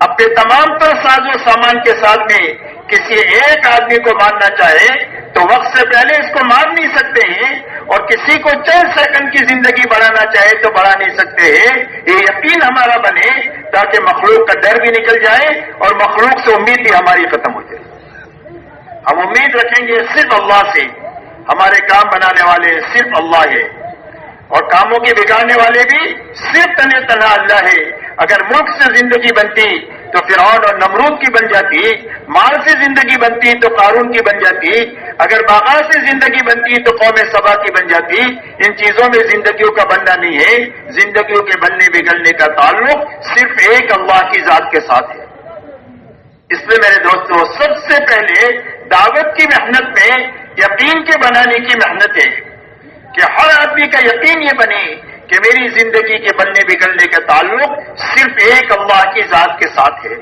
اپنے تمام تر ساز و سامان کے ساتھ میں کسی ایک آدمی کو مارنا چاہے تو وقت سے پہلے اس کو مار نہیں سکتے ہیں، اور کسی کو چند سیکنڈ کی زندگی بڑھانا چاہے تو بڑھا نہیں سکتے ہیں۔ یہ یقین ہمارا بنے تاکہ مخلوق کا ڈر بھی نکل جائے اور مخلوق سے امید بھی ہماری ختم ہو جائے۔ ہم امید رکھیں گے صرف اللہ سے، ہمارے کام بنانے والے صرف اللہ ہے، اور کاموں کے بگاڑنے والے بھی صرف تنہا اللہ ہے۔ اگر ملک سے زندگی بنتی تو فرعون اور نمرود کی بن جاتی، مال سے زندگی بنتی تو قارون کی بن جاتی، اگر باغات سے زندگی بنتی تو قوم سبا کی بن جاتی۔ ان چیزوں میں زندگیوں کا بننا نہیں ہے، زندگیوں کے بننے بگڑنے کا تعلق صرف ایک اللہ کی ذات کے ساتھ ہے۔ اس لیے میرے دوستو، سب سے پہلے دعوت کی محنت میں یقین کے بنانے کی محنت ہے کہ ہر آدمی کا یقین یہ بنے کہ میری زندگی کے بننے بگڑنے کا تعلق صرف ایک اللہ کی ذات کے ساتھ ہے۔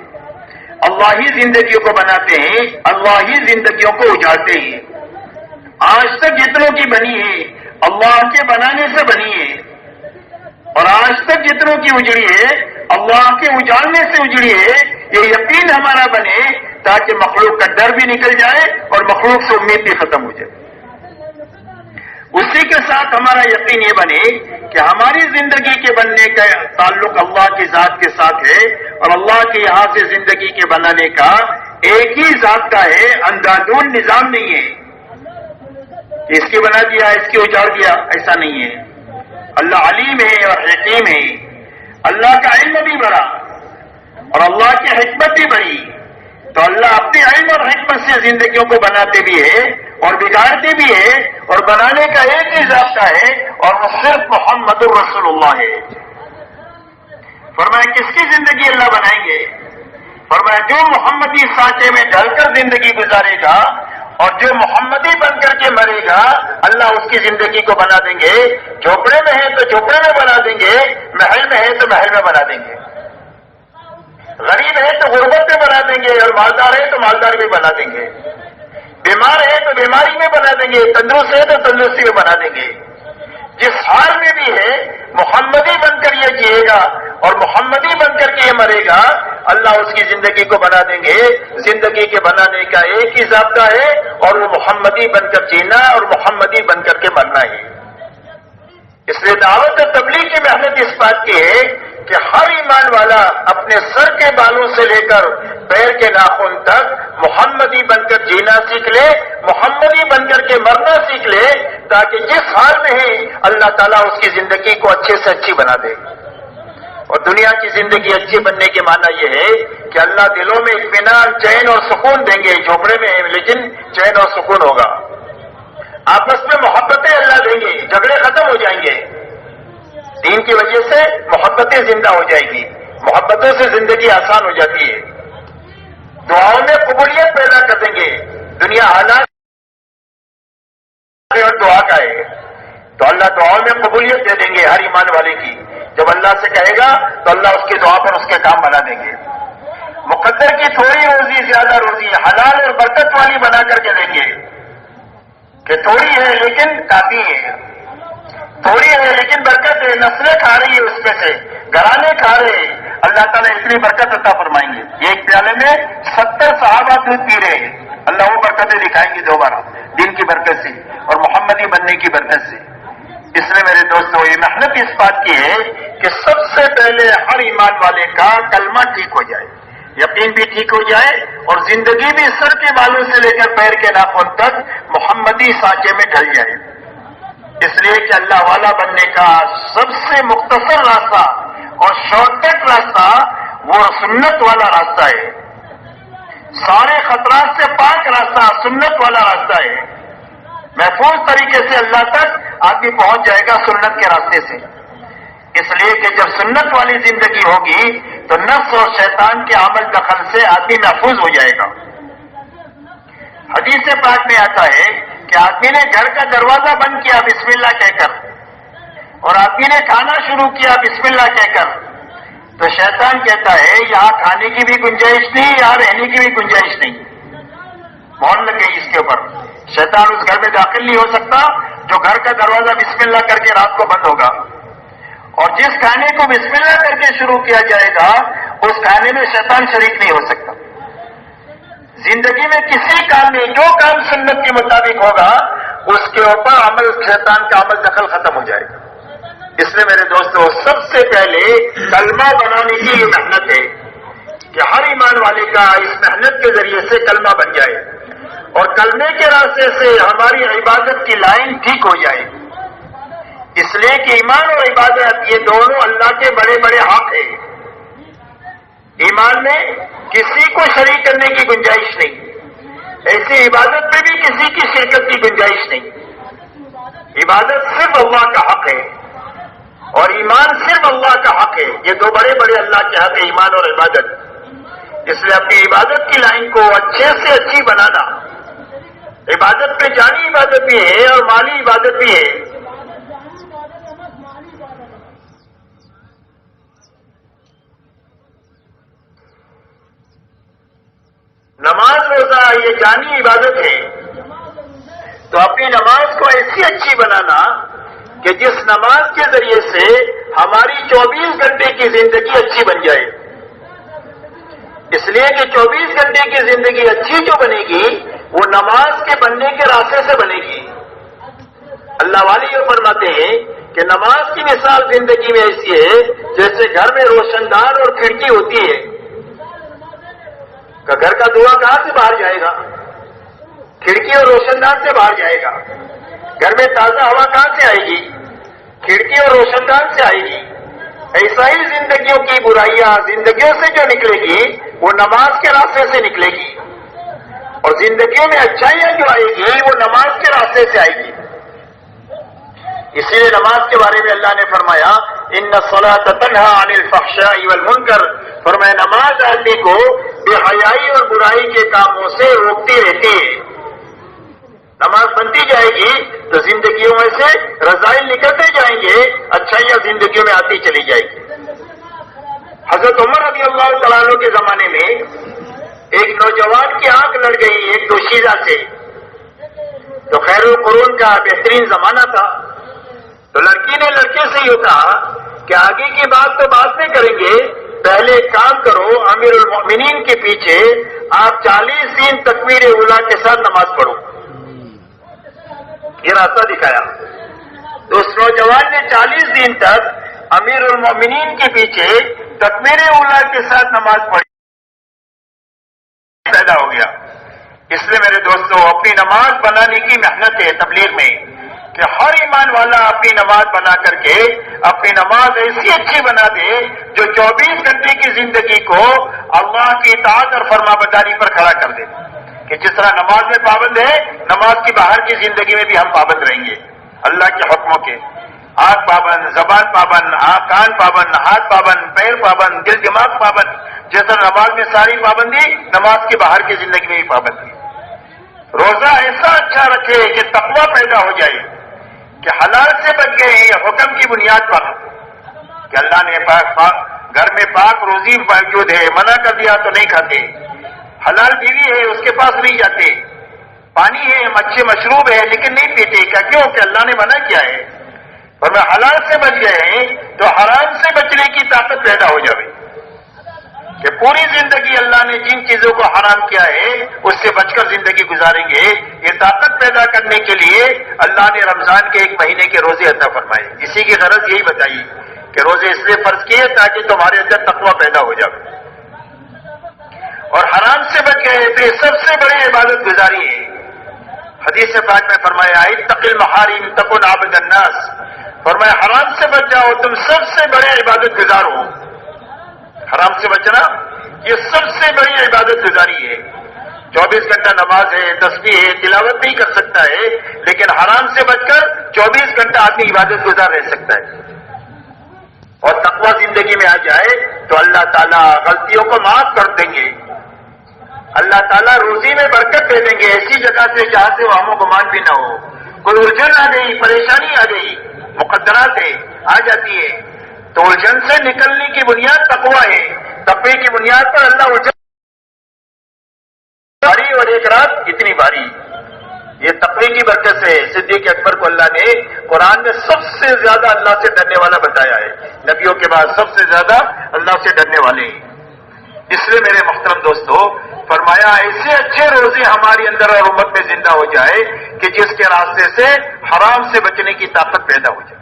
اللہ ہی زندگیوں کو بناتے ہیں، اللہ ہی زندگیوں کو اجاڑتے ہیں۔ آج تک جتنوں کی بنی ہے اللہ کے بنانے سے بنی ہے، اور آج تک جتنوں کی اجڑی ہے اللہ کے اجاڑنے سے اجڑی ہے۔ یہ یقین ہمارا بنے تاکہ مخلوق کا ڈر بھی نکل جائے اور مخلوق سے امید بھی ختم ہو جائے۔ اسی کے ساتھ ہمارا یقین یہ بنے کہ ہماری زندگی کے بننے کا تعلق اللہ کی ذات کے ساتھ ہے، اور اللہ کے یہاں سے زندگی کے بنانے کا ایک ہی ذات کا ہے، اندھادھند نظام نہیں ہے کہ اس کی بنا دیا اس کی اجاڑ دیا، ایسا نہیں ہے۔ اللہ علیم ہے اور حکیم ہے، اللہ کا علم بھی بڑا اور اللہ کی حکمت بھی بڑی، تو اللہ اپنے علم اور حکمت سے زندگیوں کو بناتے بھی ہے اور بگاڑتے بھی ہے، اور بنانے کا ایک ہی ذابطہ ہے اور وہ صرف محمد رسول اللہ ہے۔ فرمایا کس کی زندگی اللہ بنائیں گے؟ فرمایا جو محمدی سانچے میں ڈل کر زندگی گزارے گا اور جو محمدی بن کر کے مرے گا، اللہ اس کی زندگی کو بنا دیں گے۔ جھوپڑے میں ہے تو جھوپڑے میں بنا دیں گے، محل میں ہے تو محل میں بنا دیں گے، غریب ہے تو غربت میں بنا دیں گے، اور مالدار ہے تو مالدار بھی بنا دیں گے، بیمار ہے تو بیماری میں بنا دیں گے، تندرست ہے تو تندرستی میں بنا دیں گے۔ جس حال میں بھی ہے محمدی بن کر یہ جیے گا اور محمدی بن کر کے یہ مرے گا، اللہ اس کی زندگی کو بنا دیں گے۔ زندگی کے بنانے کا ایک ہی ضابطہ ہے اور وہ محمدی بن کر جینا اور محمدی بن کر کے مرنا ہے۔ اس لیے دعوت اور تبلیغ کی محنت اس بات کی ہے کہ ہر ایمان والا اپنے سر کے بالوں سے لے کر پیر کے ناخن تک محمدی بن کر جینا سیکھ لے، محمدی بن کر کے مرنا سیکھ لے، تاکہ جس حال میں ہے اللہ تعالیٰ اس کی زندگی کو اچھے سے اچھی بنا دے۔ اور دنیا کی زندگی اچھی بننے کے معنی یہ ہے کہ اللہ دلوں میں اطمینان، چین اور سکون دیں گے۔ جھوپڑے میں ہے لیکن چین اور سکون ہوگا، آپس میں محبتیں اللہ دیں گے، جھگڑے ختم ہو جائیں گے، دین کی وجہ سے محبتیں زندہ ہو جائیں گی، محبتوں سے زندگی آسان ہو جاتی ہے، دعاؤں میں قبولیت پیدا کر دیں گے۔ دنیا حالات اور دعا کا ہے تو اللہ دعاؤں میں قبولیت دے دیں گے ہر ایمان والے کی۔ جب اللہ سے کہے گا تو اللہ اس کی دعا پر اس کے کام بنا دیں گے۔ مقدر کی تھوڑی روزی زیادہ روزی حلال اور برکت والی بنا کر کے دیں گے کہ تھوڑی ہے لیکن کافی ہے، تھوڑی ہے لیکن برکت ہے، نسلیں کھا رہی ہے اس میں سے، گھرانے کھا رہے ہیں، اللہ تعالیٰ اتنی برکت عطا فرمائیں گے۔ ایک پیالے میں 70 صحابہ دودھ پی رہے ہیں، اللہ وہ برکتیں دکھائیں گے دوبارہ، دین کی برکت سے اور محمدی بننے کی برکت سے۔ اس میں میرے دوستوں یہ محنت اس بات کی ہے کہ سب سے پہلے ہر ایمان والے کا کلمہ ٹھیک ہو جائے، یقین بھی ٹھیک ہو جائے، اور زندگی بھی سر کے بالوں سے لے کر پیر کے ناخن تک محمدی سانچے میں ڈھل جائے۔ اس لیے کہ اللہ والا بننے کا سب سے مختصر راستہ اور شارٹ کٹ راستہ وہ سنت والا راستہ ہے، سارے خطرات سے پاک راستہ سنت والا راستہ ہے۔ محفوظ طریقے سے اللہ تک آدمی پہنچ جائے گا سنت کے راستے سے۔ اس لیے کہ جب سنت والی زندگی ہوگی تو نفس اور شیطان کے عمل دخل سے آدمی محفوظ ہو جائے گا۔ حدیث پاک میں آتا ہے کہ آدمی نے گھر کا دروازہ بند کیا بسم اللہ کہہ کر، اور آدمی نے کھانا شروع کیا بسم اللہ کہہ کر، تو شیطان کہتا ہے یہاں کھانے کی بھی گنجائش نہیں، یہاں رہنے کی بھی گنجائش نہیں، مون لگ گئی اس کے اوپر۔ شیطان اس گھر میں داخل نہیں ہو سکتا جو گھر کا دروازہ بسم اللہ کر کے رات کو بند ہوگا، اور جس کھانے کو بسم اللہ کر کے شروع کیا جائے گا اس کھانے میں شیطان شریک نہیں ہو سکتا۔ زندگی میں کسی کام میں جو کام سنت کے مطابق ہوگا اس کے اوپر عمل شیطان کا عمل دخل ختم ہو جائے گا۔ اس لیے میرے دوستو سب سے پہلے کلمہ بنانے کی یہ محنت ہے کہ ہر ایمان والے کا اس محنت کے ذریعے سے کلمہ بن جائے، اور کلمے کے راستے سے ہماری عبادت کی لائن ٹھیک ہو جائے۔ اس لیے کہ ایمان اور عبادت یہ دونوں اللہ کے بڑے بڑے حق ہیں۔ ایمان میں کسی کو شریک کرنے کی گنجائش نہیں، ایسی عبادت میں بھی کسی کی شرکت کی گنجائش نہیں۔ عبادت صرف اللہ کا حق ہے اور ایمان صرف اللہ کا حق ہے، یہ دو بڑے بڑے اللہ کے حق ہے، ایمان اور عبادت۔ اس لیے اپنی عبادت کی لائن کو اچھے سے اچھی بنانا، عبادت میں جانی عبادت بھی ہے اور مالی عبادت بھی ہے۔ نماز روزہ یہ جانی عبادت ہے، تو اپنی نماز کو ایسی اچھی بنانا کہ جس نماز کے ذریعے سے ہماری 24 گھنٹے کی زندگی اچھی بن جائے۔ اس لیے کہ 24 گھنٹے کی زندگی اچھی جو بنے گی وہ نماز کے بننے کے راستے سے بنے گی۔ اللہ والے یہ فرماتے ہیں کہ نماز کی مثال زندگی میں ایسی ہے جیسے گھر میں روشن دان اور کھڑکی ہوتی ہے، کہ گھر کا دھواں کہاں سے باہر جائے گا؟ کھڑکی اور روشن دان سے باہر جائے گا۔ گھر میں تازہ ہوا کہاں سے آئے گی؟ کھڑکی اور روشن دان سے آئے گی۔ ایسا ہی زندگیوں کی برائیاں زندگیوں سے جو نکلے گی وہ نماز کے راستے سے نکلے گی، اور زندگیوں میں اچھائیاں جو آئے گی وہ نماز کے راستے سے آئے گی۔ اسی لیے نماز کے بارے میں اللہ نے فرمایا ان الصلاۃ تنہی عن الفحشاء والمنکر، فرمایا نماز آدمی کو بے حیائی اور برائی کے کاموں سے روکتی رہتی ہے۔ نماز بنتی جائے گی تو زندگیوں میں سے رذائل نکلتے جائیں گے، اچھائیاں زندگیوں میں آتی چلی جائے گی۔ حضرت عمر رضی اللہ تعالیٰ عنہ کے زمانے میں ایک نوجوان کی آنکھ لڑ گئی ایک دوشیزہ سے، تو خیر القرون کا بہترین زمانہ تھا، تو لڑکی نے لڑکے سے یہ کہا کہ آگے کی بات تو بعد میں کریں گے، پہلے ایک کام کرو، امیر المؤمنین کے پیچھے آپ 40 دن تکبیر اولیٰ کے ساتھ نماز پڑھو۔ یہ راستہ دکھایا، تو اس نوجوان نے 40 دن تک امیر المؤمنین کے پیچھے تکبیر اولیٰ کے ساتھ نماز پڑھی، پیدا ہو گیا۔ اس لیے میرے دوستو اپنی نماز بنانے کی محنت ہے تبلیغ میں کہ ہر ایمان والا اپنی نماز بنا کر کے اپنی نماز ایسی اچھی بنا دے جو 24 گھنٹے کی زندگی کو اللہ کی اطاعت اور فرما برداری پر کھڑا کر دے، کہ جس طرح نماز میں پابند ہے نماز کی باہر کی زندگی میں بھی ہم پابند رہیں گے اللہ کے حکموں کے۔ آنکھ پابند، زبان پابند، کان پابند، ہاتھ پابند، پیر پابند، دل دماغ پابند، جس طرح نماز میں ساری پابندی نماز کی باہر کی زندگی میں بھی پابندی۔ روزہ ایسا اچھا رکھے کہ تقویٰ پیدا ہو جائے کہ حلال سے بچ گئے ہیں حکم کی بنیاد پر، کہ اللہ نے گھر میں پاک روزی موجود ہے، منع کر دیا تو نہیں کھاتے، حلال بیوی ہے اس کے پاس نہیں جاتے، پانی ہے مچھلی مشروب ہے لیکن نہیں پیتے، کیا کیوں کہ اللہ نے منع کیا ہے۔ اور میں حلال سے بچ گئے ہیں تو حرام سے بچنے کی طاقت پیدا ہو جائے۔ کہ پوری زندگی اللہ نے جن چیزوں کو حرام کیا ہے اس سے بچ کر زندگی گزاریں گے. یہ طاقت پیدا کرنے کے لیے اللہ نے رمضان کے ایک مہینے کے روزے عطا فرمائے. اسی کی غرض یہی بتائی کہ روزے اس لیے فرض کیے تاکہ تمہارے اندر تقویٰ پیدا ہو جائے اور حرام سے بچ گئے تو یہ سب سے بڑی عبادت گزاری ہے. حدیث پاک میں فرمایا اتق المحارم تکن عبد الناس، فرمایا حرام سے بچ جاؤ تم سب سے بڑے عبادت گزار ہو. حرام سے بچنا یہ سب سے بڑی عبادت گزاری ہے. 24 گھنٹہ نماز ہے، تسبیح ہے، تلاوت نہیں کر سکتا ہے، لیکن حرام سے بچ کر 24 گھنٹہ آدمی عبادت گزار رہ سکتا ہے اور تقویٰ زندگی میں آ جائے تو اللہ تعالیٰ غلطیوں کو معاف کر دیں گے. اللہ تعالیٰ روزی میں برکت دے دیں گے ایسی جگہ سے جہاں سے وہم و گمان بھی نہ ہو. کوئی الجھن آ گئی، پریشانی آ گئی، مقدرات ہے آ جاتی ہے تو الجھن سے نکلنے کی بنیاد تقویٰ ہے. تقوی کی بنیاد پر اللہ الجھن بھاری اور ایک رات کتنی بھاری. یہ تقوی کی برکت سے صدیق اکبر کو اللہ نے قرآن میں سب سے زیادہ اللہ سے ڈرنے والا بتایا ہے. نبیوں کے بعد سب سے زیادہ اللہ سے ڈرنے والے ہیں. اس لیے میرے محترم دوستو فرمایا ایسے اچھے روزے ہماری اندر اور امت میں زندہ ہو جائے کہ جس کے راستے سے حرام سے بچنے کی طاقت پیدا ہو جائے.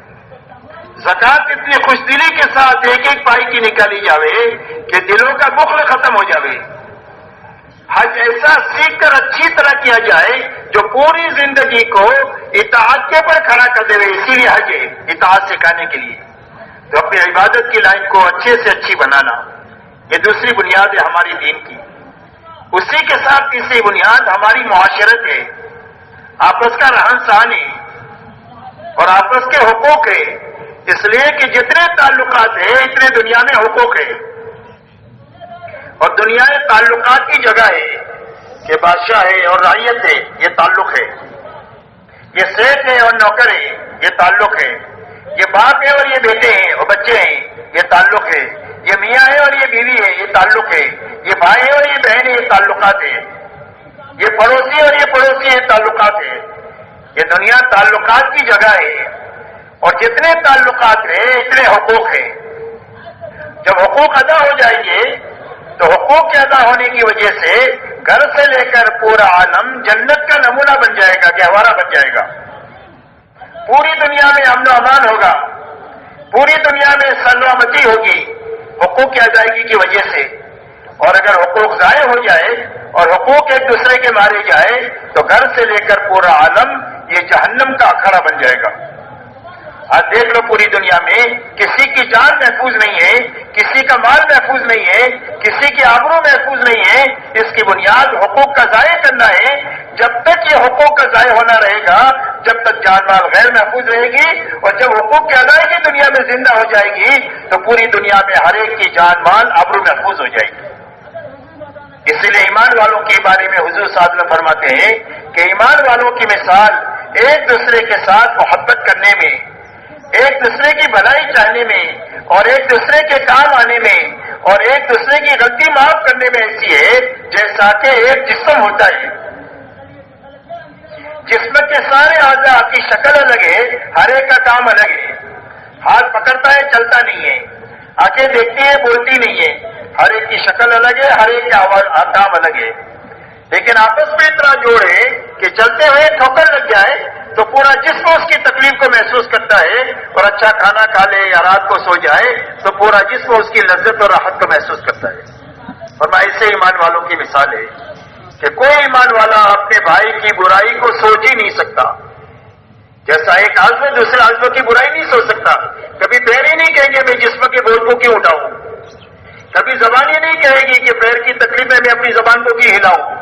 زکات اتنی خوش دلی کے ساتھ ایک ایک پائی کی نکالی جاوے کہ دلوں کا بخل ختم ہو جاوے. حج ایسا سیکھ کر اچھی طرح کیا جائے جو پوری زندگی کو اطاعت کے پر کھڑا کر دے. اسی لیے حج ہے اطاعت سکھانے کے لیے. تو اپنی عبادت کی لائن کو اچھے سے اچھی بنانا یہ دوسری بنیاد ہے ہماری دین کی. اسی کے ساتھ تیسری بنیاد ہماری معاشرت ہے، آپس کا رہن سہن ہے اور آپس کے حقوق ہے. اس لیے کہ جتنے تعلقات ہیں اتنے دنیا میں حقوق ہے اور دنیا تعلقات کی جگہ ہے کہ بادشاہ ہے اور رعیت ہے یہ تعلق ہے، یہ سیٹ ہے اور نوکر ہے یہ تعلق ہے، یہ باپ ہے اور یہ بیٹے ہیں اور بچے ہیں یہ تعلق ہے، یہ میاں ہے اور یہ بیوی ہے یہ تعلق ہے، یہ بھائی ہے اور یہ بہن ہے یہ تعلقات ہے، یہ پڑوسی اور یہ پڑوسی ہے تعلقات ہے. یہ دنیا تعلقات کی جگہ ہے اور جتنے تعلقات ہیں اتنے حقوق ہیں. جب حقوق ادا ہو جائیں گے تو حقوق کے ادا ہونے کی وجہ سے گھر سے لے کر پورا عالم جنت کا نمونہ بن جائے گا، گہوارہ بن جائے گا. پوری دنیا میں امن و امان ہوگا، پوری دنیا میں سلامتی ہوگی حقوق کی ادائیگی کی وجہ سے. اور اگر حقوق ضائع ہو جائے اور حقوق ایک دوسرے کے مارے جائے تو گھر سے لے کر پورا عالم یہ جہنم کا اکھڑا بن جائے گا. آج دیکھ لو پوری دنیا میں کسی کی جان محفوظ نہیں ہے، کسی کا مال محفوظ نہیں ہے، کسی کی آبرو محفوظ نہیں ہے. اس کی بنیاد حقوق کا ضائع کرنا ہے. جب تک یہ حقوق کا ضائع ہونا رہے گا جب تک جان مال غیر محفوظ رہے گی اور جب حقوق کی ادائیگی دنیا میں زندہ ہو جائے گی تو پوری دنیا میں ہر ایک کی جان مال آبرو محفوظ ہو جائے گی. اسی لیے ایمان والوں کے بارے میں حضور صلی اللہ علیہ وسلم فرماتے ہیں کہ ایمان والوں کی مثال ایک دوسرے کے ساتھ محبت کرنے میں، ایک دوسرے کی بھلائی چاہنے میں اور ایک دوسرے کے کام آنے میں اور ایک دوسرے کی غلطی معاف کرنے میں ایسی ہے جیسا کہ ایک جسم ہوتا ہے. جسم کے سارے اعضاء کی شکل الگ ہے، ہر ایک کا کام الگ ہے. ہاتھ پکڑتا ہے چلتا نہیں ہے، آنکھیں دیکھتی ہے بولتی نہیں ہے، ہر ایک کی شکل الگ ہے، ہر ایک کا کام الگ ہے. لیکن آپس میں اتنا جوڑ ہے کہ چلتے ہوئے ٹھوکر لگ جائے تو پورا جسم اس کی تکلیف کو محسوس کرتا ہے اور اچھا کھانا کھا لے یا رات کو سو جائے تو پورا جسم اس کی لذت اور راحت کو محسوس کرتا ہے. اور میں ایسے ایمان والوں کی مثال ہے کہ کوئی ایمان والا اپنے بھائی کی برائی کو سوچ ہی نہیں سکتا. جیسا ایک آدمی دوسرے آدمی کی برائی نہیں سوچ سکتا. کبھی پیر ہی نہیں کہیں گے میں جسم کے بوجھ کو کیوں اٹھاؤں، کبھی زبان ہی نہیں کہے گی کہ پیر کی تکلیف میں اپنی زبان کو کیوں ہلاؤں.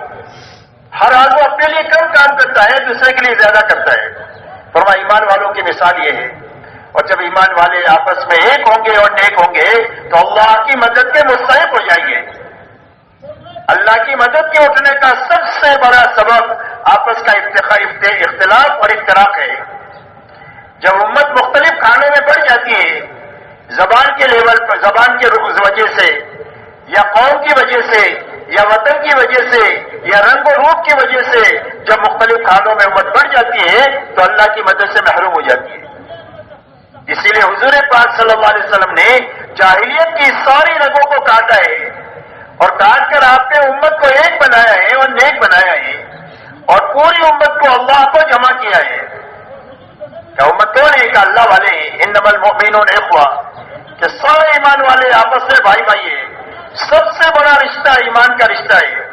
ہر آدمی اپنے لیے کم کام کرتا ہے، دوسرے کے لیے زیادہ کرتا ہے. فرمایا ایمان والوں کی مثال یہ ہے. اور جب ایمان والے آپس میں ایک ہوں گے اور نیک ہوں گے تو اللہ کی مدد کے مستحق ہو جائیں گے. اللہ کی مدد کے اٹھنے کا سب سے بڑا سبب آپس کا اختلاف اور افتراق ہے. جب امت مختلف کھانوں میں بڑھ جاتی ہے، زبان کے لیول پر، زبان کے وجہ سے یا قوم کی وجہ سے یا وطن کی وجہ سے یا رنگ و روپ کی وجہ سے جب مختلف کھانوں میں امت بڑھ جاتی ہے تو اللہ کی مدد سے محروم ہو جاتی ہے. اسی لیے حضور پاک صلی اللہ علیہ وسلم نے جاہلیت کی ساری رگوں کو کاٹا ہے اور کاٹ کر آپ نے امت کو ایک بنایا ہے اور نیک بنایا ہے اور پوری امت کو اللہ کو جمع کیا ہے. کیا امت کون ہے؟ کہ اللہ والے ہیں. انما المؤمنون اخوہ، کہ سارے ایمان والے آپس میں بھائی بھائی ہیں. سب سے بڑا رشتہ ایمان کا رشتہ ہے.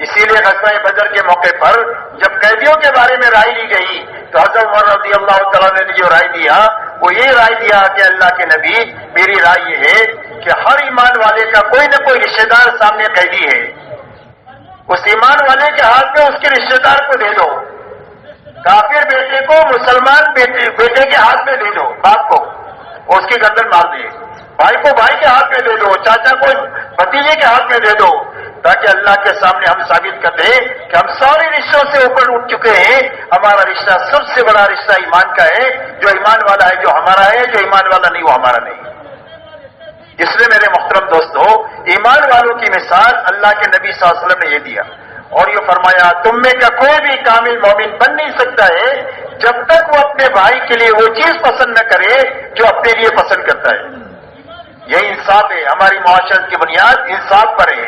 اسی لیے غزوہ بدر کے موقع پر جب قیدیوں کے بارے میں رائے لی گئی تو حضرت عمر رضی اللہ تعالیٰ نے جو رائے دیا وہ یہ رائے دیا کہ اللہ کے نبی، میری رائے یہ ہے کہ ہر ایمان والے کا کوئی نہ کوئی رشتہ دار سامنے قیدی ہے، اس ایمان والے کے ہاتھ میں اس کے رشتہ دار کو دے دو. کافر بیٹے کو مسلمان بیٹے کے ہاتھ میں دے دو، باپ کو اس کی گردن مار دے. بھائی کو بھائی کے ہاتھ میں دے دو، چاچا کو بھتیجے کے ہاتھ میں دے دو، تاکہ اللہ کے سامنے ہم ثابت کر دیں کہ ہم سارے رشتوں سے اوپر اٹھ چکے ہیں. ہمارا رشتہ سب سے بڑا رشتہ ایمان کا ہے. جو ایمان والا ہے جو ہمارا ہے، جو ایمان والا نہیں وہ ہمارا نہیں. اس لیے میرے محترم دوستو، ایمان والوں کی مثال اللہ کے نبی صلی اللہ علیہ وسلم نے یہ دیا اور یہ فرمایا تم میں کا کوئی بھی کامل مومن بن نہیں سکتا ہے جب تک وہ اپنے بھائی کے لیے وہ چیز پسند نہ کرے جو اپنے لیے پسند کرتا ہے. یہ انصاف ہے. ہماری معاشرت کی بنیاد انصاف پر ہے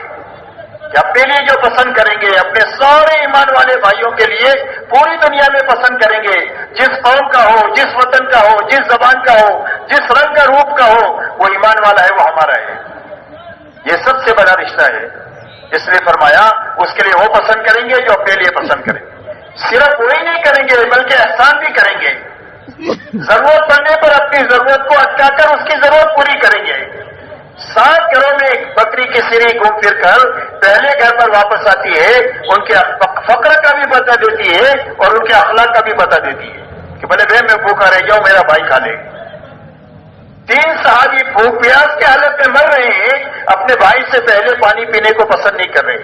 کہ اپنے لیے جو پسند کریں گے اپنے سارے ایمان والے بھائیوں کے لیے پوری دنیا میں پسند کریں گے. جس قوم کا ہو، جس وطن کا ہو، جس زبان کا ہو، جس رنگ کا روپ کا ہو، وہ ایمان والا ہے، وہ ہمارا ہے. یہ سب سے بڑا رشتہ ہے. اس لیے فرمایا اس کے لیے وہ پسند کریں گے جو اپنے لیے پسند کریں گے. صرف وہی نہیں کریں گے بلکہ احسان بھی کریں گے. ضرورت پڑنے پر اپنی ضرورت کو اٹکا کر اس کی ضرورت پوری کریں گے. 7 گھروں میں ایک بکری کی سری گھوم پھر کر پہلے گھر پر واپس آتی ہے. ان کے فقر کا بھی بتا دیتی ہے اور ان کے اخلاق کا بھی بتا دیتی ہے کہ بھلے بھائی میں بھوکا رہ جاؤں، میرا بھائی کھا لے. 3 صحابی بھوک پیاس کی حالت میں مر رہے ہیں، اپنے بھائی سے پہلے پانی پینے کو پسند نہیں کر رہے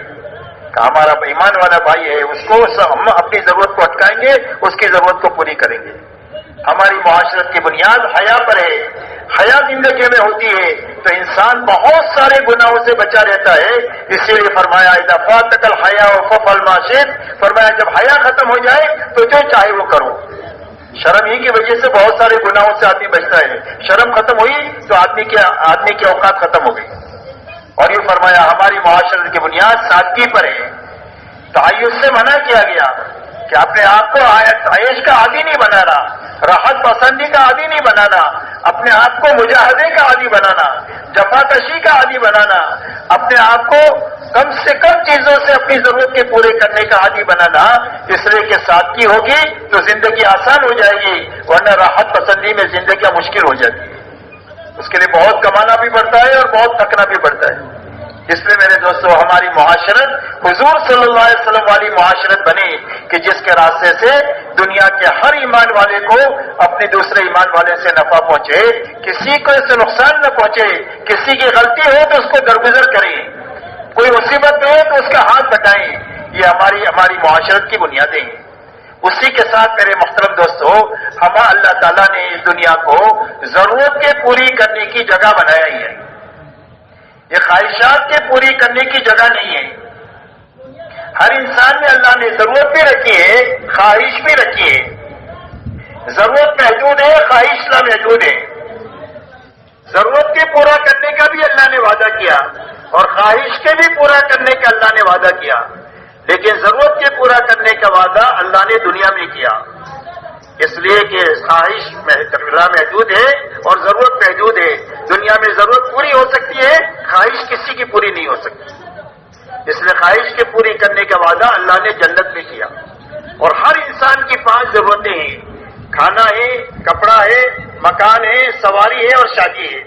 کہ ہمارا ایمان والا بھائی ہے، اس کو ہم اپنی ضرورت کو اٹکائیں گے، اس کی ضرورت کو پوری کریں گے. ہماری معاشرت کی بنیاد حیا پر ہے. حیا زندگی میں ہوتی ہے تو انسان بہت سارے گناہوں سے بچا رہتا ہے. اسی لیے فرمایا اذا فاتک الحیا فافعل ما شئت، فرمایا جب حیا ختم ہو جائے تو جو چاہے وہ کرو. شرم ہی کی وجہ سے بہت سارے گناہوں سے آدمی بچتا ہے. شرم ختم ہوئی تو آدمی کی اوقات ختم ہو گئی. اور یہ فرمایا ہماری معاشرت کی بنیاد سادگی پر ہے. تعیش سے منع کیا گیا کہ اپنے آپ کو عیش کا عادی نہیں بنانا، راحت پسندی کا عادی نہیں بنانا، اپنے آپ کو مجاہدے کا عادی بنانا، جفاکشی کا عادی بنانا، اپنے آپ کو کم سے کم چیزوں سے اپنی ضرورت کے پورے کرنے کا عادی بنانا. اس لیے کہ سادگی ہوگی تو زندگی آسان ہو جائے گی، ورنہ راحت پسندی میں زندگی مشکل ہو جاتی ہے. اس کے لیے بہت کمانا بھی پڑتا ہے اور بہت تھکنا بھی پڑتا ہے. اس لیے میرے دوستو ہماری معاشرت حضور صلی اللہ علیہ وسلم والی معاشرت بنے کہ جس کے راستے سے دنیا کے ہر ایمان والے کو اپنے دوسرے ایمان والے سے نفع پہنچے، کسی کو اس سے نقصان نہ پہنچے. کسی کی غلطی ہو تو اس کو درگزر کریں، کوئی مصیبت میں ہو تو اس کا ہاتھ بٹائیں. یہ ہماری معاشرت کی بنیادیں ہیں. اسی کے ساتھ میرے محترم دوستو، اللہ تعالیٰ نے اس دنیا کو ضرورت کے پوری کرنے کی جگہ بنایا ہی ہے. یہ خواہشات کے پوری کرنے کی جگہ نہیں ہے. ہر انسان میں اللہ نے ضرورت بھی رکھی ہے، خواہش بھی رکھی ہے. ضرورت محدود ہے، خواہش نہ محدود ہے. ضرورت کے پورا کرنے کا بھی اللہ نے وعدہ کیا اور خواہش کے بھی پورا کرنے کا اللہ نے وعدہ کیا. لیکن ضرورت کے پورا کرنے کا وعدہ اللہ نے دنیا میں کیا، اس لیے کہ خواہش محدود ہے اور ضرورت محدود ہے. دنیا میں ضرورت پوری ہو سکتی ہے، خواہش کسی کی پوری نہیں ہو سکتی. اس لیے خواہش کے پوری کرنے کا وعدہ اللہ نے جنت میں کیا. اور ہر انسان کی 5 ضرورتیں ہیں، کھانا ہے، کپڑا ہے، مکان ہے، سواری ہے اور شادی ہے.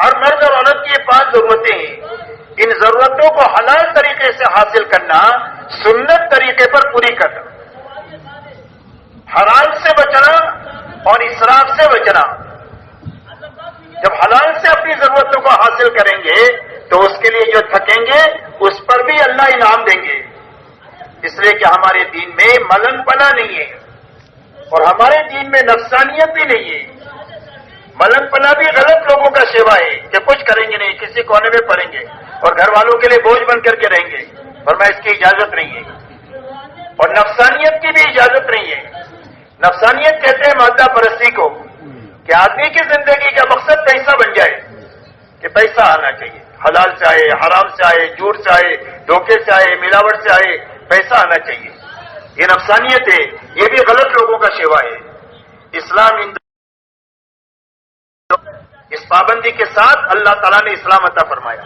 ہر مرد اور عورت کی 5 ضرورتیں ہیں. ان ضرورتوں کو حلال طریقے سے حاصل کرنا، سنت طریقے پر پوری کرنا، حرام سے بچنا اور اسراف سے بچنا. جب حلال سے اپنی ضرورتوں کو حاصل کریں گے تو اس کے لیے جو تھکیں گے اس پر بھی اللہ انعام دیں گے. اس لیے کہ ہمارے دین میں ملن پنا نہیں ہے اور ہمارے دین میں نفسانیت بھی نہیں ہے. ملن پنا بھی غلط لوگوں کا سیوا ہے کہ کچھ کریں گے نہیں، کسی کونے میں پڑیں گے اور گھر والوں کے لیے بوجھ بن کر کے رہیں گے، اور میں اس کی اجازت نہیں ہے. اور نفسانیت کی بھی اجازت نہیں ہے. نفسانیت کہتے ہیں مادہ پرستی کو، کہ آدمی کی زندگی کا مقصد پیسہ بن جائے، کہ پیسہ آنا چاہیے، حلال سے آئے، حرام سے آئے، جھوٹ سے آئے، دھوکے سے آئے، ملاوٹ سے آئے، پیسہ آنا چاہیے. یہ نفسانیت ہے، یہ بھی غلط لوگوں کا شیوا ہے. اسلام اس پابندی کے ساتھ اللہ تعالیٰ نے اسلام عطا فرمایا.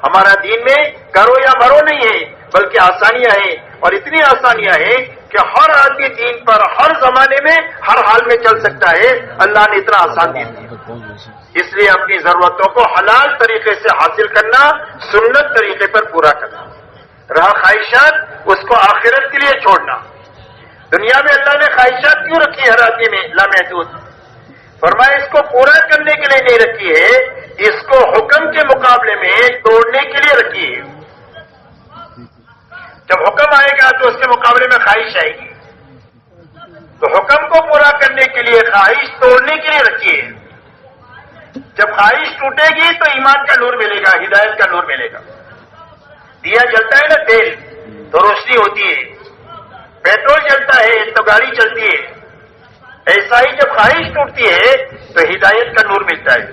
ہمارا دین میں کرو یا مرو نہیں ہے، بلکہ آسانیاں ہیں، اور اتنی آسانیاں ہیں کہ ہر آدمی دین پر ہر زمانے میں ہر حال میں چل سکتا ہے. اللہ نے اتنا آسان دین دیا. اس لیے اپنی ضرورتوں کو حلال طریقے سے حاصل کرنا، سنت طریقے پر پورا کرنا. رہا خواہشات، اس کو آخرت کے لیے چھوڑنا. دنیا میں اللہ نے خواہشات کیوں رکھی ہر آدمی میں لامحدود؟ فرمایا اس کو پورا کرنے کے لیے نہیں رکھی ہے، اس کو حکم کے مقابلے میں توڑنے کے لیے رکھی ہے. جب حکم آئے گا تو اس کے مقابلے میں خواہش آئے گی. تو حکم کو پورا کرنے کے لیے خواہش توڑنے کے لیے رکھی ہے. جب خواہش ٹوٹے گی تو ایمان کا نور ملے گا، ہدایت کا نور ملے گا. دیا جلتا ہے نا تیل تو روشنی ہوتی ہے، پیٹرول جلتا ہے تو گاڑی چلتی ہے. ایسا ہی جب خواہش ٹوٹتی ہے تو ہدایت کا نور ملتا ہے.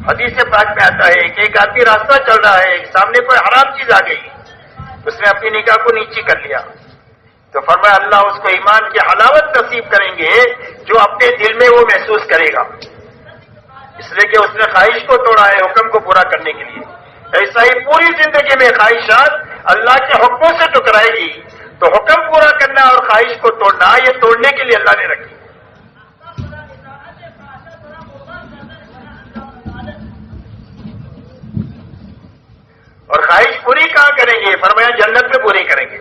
حدیث پاک میں آتا ہے کہ ایک آدمی راستہ چل رہا ہے، سامنے کوئی حرام چیز آ گئی، اس نے اپنی نگاہ کو نیچی کر لیا. تو فرمایا اللہ اس کو ایمان کی حلاوت نصیب کریں گے جو اپنے دل میں وہ محسوس کرے گا، اس لیے کہ اس نے خواہش کو توڑا ہے حکم کو پورا کرنے کے لیے. ایسا ہی پوری زندگی میں خواہشات اللہ کے حکموں سے ٹکرائے گی. تو حکم پورا کرنا اور خواہش کو توڑنا، یہ توڑنے کے لیے اللہ نے رکھی. اور خواہش پوری کہاں کریں گے؟ فرمایا جنت میں پوری کریں گے.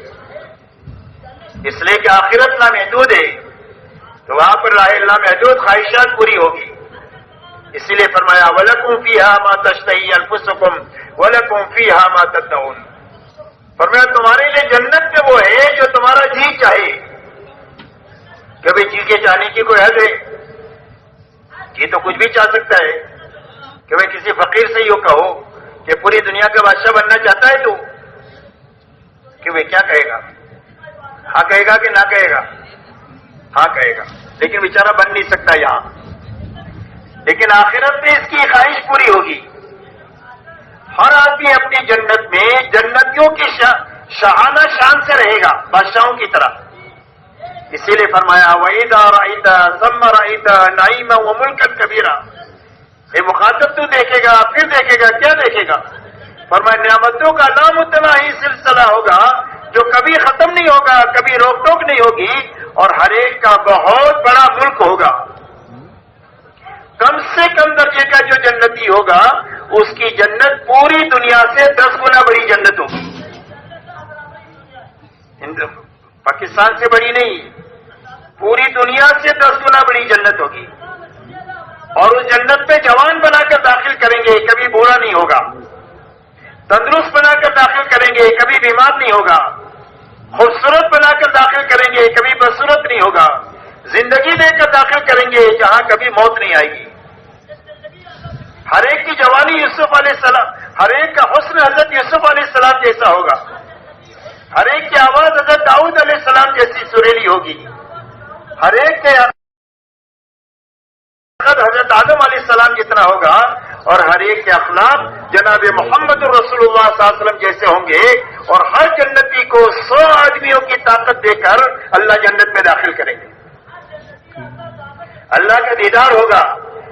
اس لیے کہ آخرت لامحدود ہے، تو وہاں پر راہ لامحدود خواہشات پوری ہوگی. اسی لیے فرمایا وَلَكُمْ فِيهَا مَا تَشْتَهِي أَنفُسُكُمْ وَلَكُمْ فِيهَا مَا تَدَّعُونَ. فرمایا تمہارے لیے جنت میں وہ ہے جو تمہارا جی چاہے. کبھی جی کے چاہنے کی کوئی حد ہے؟ جی تو کچھ بھی چاہ سکتا ہے. کبھی کسی فقیر سے یوں کہو کہ پوری دنیا کا بادشاہ بننا چاہتا ہے تو کہ وہ کیا کہے گا؟ ہاں کہے گا کہ نہ کہے گا؟ ہاں کہے گا، لیکن بیچارہ بن نہیں سکتا یہاں. لیکن آخرت میں اس کی خواہش پوری ہوگی. ہر آدمی اپنی جنت میں جنتیوں کی شاہانہ شان سے رہے گا، بادشاہوں کی طرح. اسی لیے فرمایا وَإِذَا رَأَيْتَ ثَمَّ رَأَيْتَ نَعِيمًا وَمُلْكًا كَبِيرًا. یہ مخاطب تو دیکھے گا، پھر دیکھے گا، کیا دیکھے گا؟ فرمایا نعمتوں کا لامتناہی سلسلہ ہوگا جو کبھی ختم نہیں ہوگا، کبھی روک ٹوک نہیں ہوگی، اور ہر ایک کا بہت بڑا ملک ہوگا. کم سے کم درجے کا جو جنتی ہوگا اس کی جنت پوری دنیا سے 10 گنا بڑی جنت ہوگی. پاکستان سے بڑی نہیں، پوری دنیا سے 10 گنا بڑی جنت ہوگی. اور اس جنت میں جوان بنا کر داخل کریں گے، کبھی بوڑھا نہیں ہوگا. تندرست بنا کر داخل کریں گے، کبھی بیمار نہیں ہوگا. خوبصورت بنا کر داخل کریں گے، کبھی بدصورت نہیں ہوگا. زندگی دے کر داخل کریں گے جہاں کبھی موت نہیں آئے گی. ہر ایک کی جوانی یوسف علیہ السلام، ہر ایک کا حسن حضرت یوسف علیہ السلام جیسا ہوگا. ہر ایک کی آواز حضرت داؤد علیہ السلام جیسی سریلی ہوگی. ہر ایک کے حضرت آدم علیہ السلام جتنا ہوگا، اور ہر ایک کے اخلاق جناب محمد رسول اللہ صلی اللہ علیہ وسلم جیسے ہوں گے. اور ہر جنتی کو 100 آدمیوں کی طاقت دے کر اللہ جنت میں داخل کریں گے. اللہ کا دیدار ہوگا.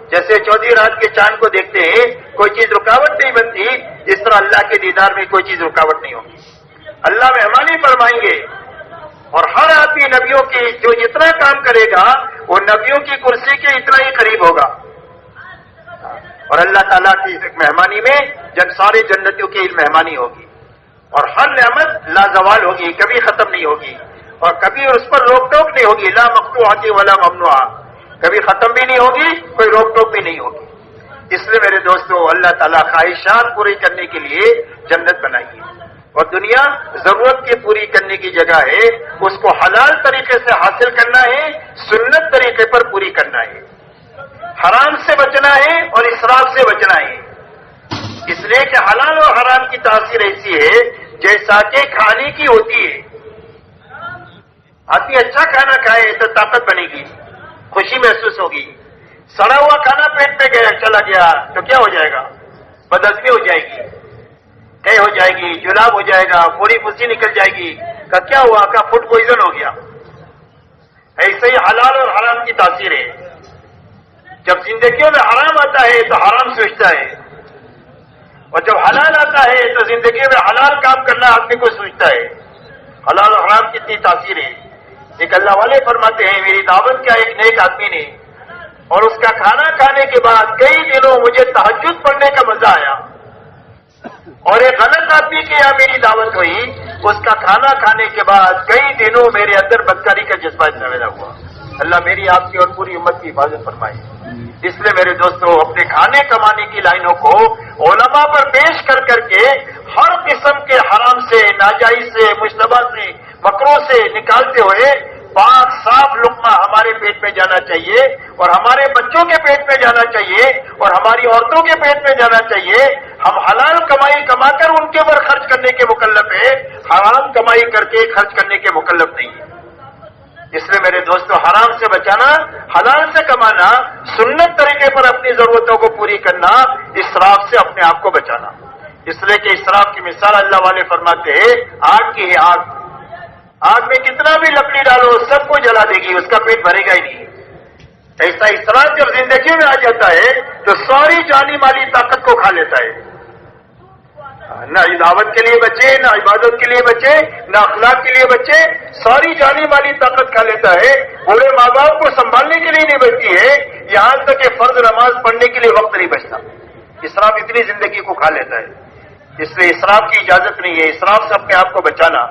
جیسے چودھری رات کے چاند کو دیکھتے ہیں کوئی چیز رکاوٹ نہیں بنتی، اس طرح اللہ کے دیدار میں کوئی چیز رکاوٹ نہیں ہوگی. اللہ مہمانی فرمائیں گے، اور ہر آدمی نبیوں کی جو جتنا کام کرے گا وہ نبیوں کی کرسی کے اتنا ہی قریب ہوگا. اور اللہ تعالیٰ کی مہمانی میں جب سارے جنتیوں کی مہمانی ہوگی، اور ہر نعمت لازوال ہوگی، کبھی ختم نہیں ہوگی، اور کبھی اس پر روک ٹوک نہیں ہوگی. لا مقطوعۃ ولا ممنوعہ، کبھی ختم بھی نہیں ہوگی، کوئی روک ٹوک بھی نہیں ہوگی. اس لیے میرے دوستو اللہ تعالیٰ خواہشات پوری کرنے کے لیے جنت بنائی ہے. اور دنیا ضرورت کی پوری کرنے کی جگہ ہے، اس کو حلال طریقے سے حاصل کرنا ہے، سنت طریقے پر پوری کرنا ہے. حرام سے بچنا ہے اور اسراف سے بچنا ہے. اس لیے کہ حلال اور حرام کی تاثیر ایسی ہے جیسا کہ کھانے کی ہوتی ہے. آدمی اچھا کھانا کھائے تو طاقت بنے گی، خوشی محسوس ہوگی. سڑا ہوا کھانا پیٹ پہ گیا چلا گیا تو کیا ہو جائے گا؟ بدہضمی ہو جائے گی. جائے گی، جلاب ہو جائے گا، پوری پسی نکل جائے گی. کہ کیا ہوا؟ کہ فوڈ پوائزن ہو گیا. ایسے ہی حلال اور حرام کی تاثیر ہے. جب زندگیوں میں حرام آتا ہے تو حرام سوچتا ہے، اور جب حلال آتا ہے تو زندگی میں حلال کام کرنا آدمی کو سوچتا ہے. حلال اور حرام کتنی تاثیر ہے. ایک اللہ والے فرماتے ہیں میری دعوت کیا ایک نیک آدمی نے، اور اس کا کھانا کھانے کے بعد کئی دنوں مجھے تہجد پڑھنے کا مزہ آیا. اور ایک غلط آدمی کی یہاں میری دعوت ہوئی، اس کا کھانا کھانے کے بعد کئی دنوں میرے اندر بدکاری کا جذبہ پیدا ہوا. اللہ میری آپ کی اور پوری امت کی حفاظت فرمائے. اس لیے میرے دوستوں اپنے کھانے کمانے کی لائنوں کو علماء پر پیش کر کر کے ہر قسم کے حرام سے، ناجائز سے، مشتبہ سے، مکروہ سے نکالتے ہوئے پاک صاف لقمہ ہمارے پیٹ میں جانا چاہیے، اور ہمارے بچوں کے پیٹ میں جانا چاہیے، اور ہماری عورتوں کے پیٹ میں جانا چاہیے. ہم حلال کمائی کما کر ان کے اوپر خرچ کرنے کے مکلف ہیں، حرام کمائی کر کے خرچ کرنے کے مکلف نہیں ہے. اس لیے میرے دوستوں حرام سے بچانا، حلال سے کمانا، سنت طریقے پر اپنی ضرورتوں کو پوری کرنا، اسراف سے اپنے آپ کو بچانا. اس لیے کہ اسراف کی مثال اللہ والے فرماتے ہیں آگ کی ہے. آگ میں کتنا بھی لکڑی ڈالو سب کو جلا دے گی، اس کا پیٹ بھرے گا ہی نہیں. ایسا اسراف جب زندگی میں آ جاتا ہے تو ساری جانی مالی طاقت کو کھا لیتا ہے. نہ دعوت کے لیے بچے، نہ عبادت کے لیے بچے، نہ اخلاق کے لیے بچے، ساری جانی مالی طاقت کھا لیتا ہے. بوڑھے ماں باپ کو سنبھالنے کے لیے نہیں بچتی ہے، یہاں تک کہ فرض نماز پڑھنے کے لیے وقت نہیں بچتا. اسراف اتنی زندگی کو کھا لیتا ہے. اس لیے اسراف کی اجازت نہیں ہے. اسراف سے اپنے آپ کو بچانا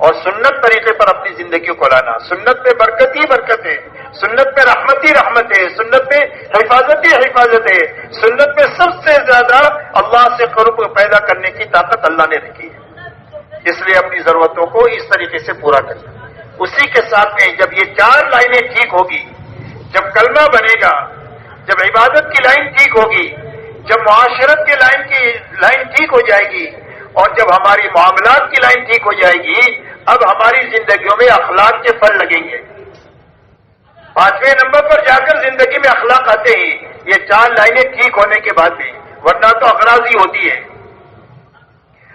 اور سنت طریقے پر اپنی زندگی کو لانا. سنت پہ برکت ہی برکت ہے، سنت پہ رحمت ہی رحمت ہے، سنت پہ حفاظت ہی حفاظت ہے. سنت پہ سب سے زیادہ اللہ سے قرب پیدا کرنے کی طاقت اللہ نے رکھی ہے. اس لیے اپنی ضرورتوں کو اس طریقے سے پورا کرنا. اسی کے ساتھ میں جب یہ چار لائنیں ٹھیک ہوگی، جب کلمہ بنے گا، جب عبادت کی لائن ٹھیک ہوگی، جب معاشرت کی لائن ٹھیک ہو جائے گی، اور جب ہماری معاملات کی لائن ٹھیک ہو جائے گی، اب ہماری زندگیوں میں اخلاق کے پھل لگیں گے. 5ویں نمبر پر جا کر زندگی میں اخلاق آتے ہیں، یہ چار لائنیں ٹھیک ہونے کے بعد بھی، ورنہ تو اغراض ہی ہوتی ہے.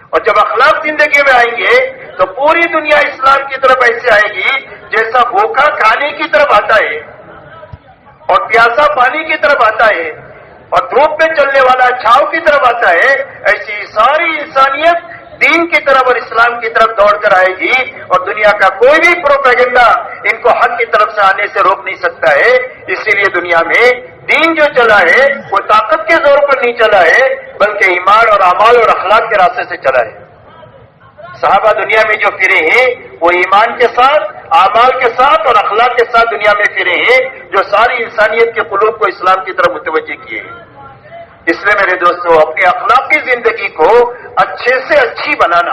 اور جب اخلاق زندگی میں آئیں گے تو پوری دنیا اسلام کی طرف ایسے آئے گی جیسا بھوکا کھانے کی طرف آتا ہے، اور پیاسا پانی کی طرف آتا ہے، اور دھوپ میں چلنے والا چھاؤں کی طرف آتا ہے. ایسی ساری انسانیت دین کی طرف اور اسلام کی طرف دوڑ کر آئے گی، اور دنیا کا کوئی بھی پروپیگنڈا ان کو حق کی طرف سے آنے سے روک نہیں سکتا ہے. اسی لیے دنیا میں دین جو چلا ہے وہ طاقت کے زور پر نہیں چلا ہے، بلکہ ایمان اور اعمال اور اخلاق کے راستے سے چلا ہے. صحابہ دنیا میں جو پھرے ہیں وہ ایمان کے ساتھ، اعمال کے ساتھ اور اخلاق کے ساتھ دنیا میں پھرے ہیں، جو ساری انسانیت کے قلوب کو اسلام کی طرف متوجہ کیے ہیں. اس لیے میرے دوستوں اپنی اخلاقی زندگی کو اچھے سے اچھی بنانا.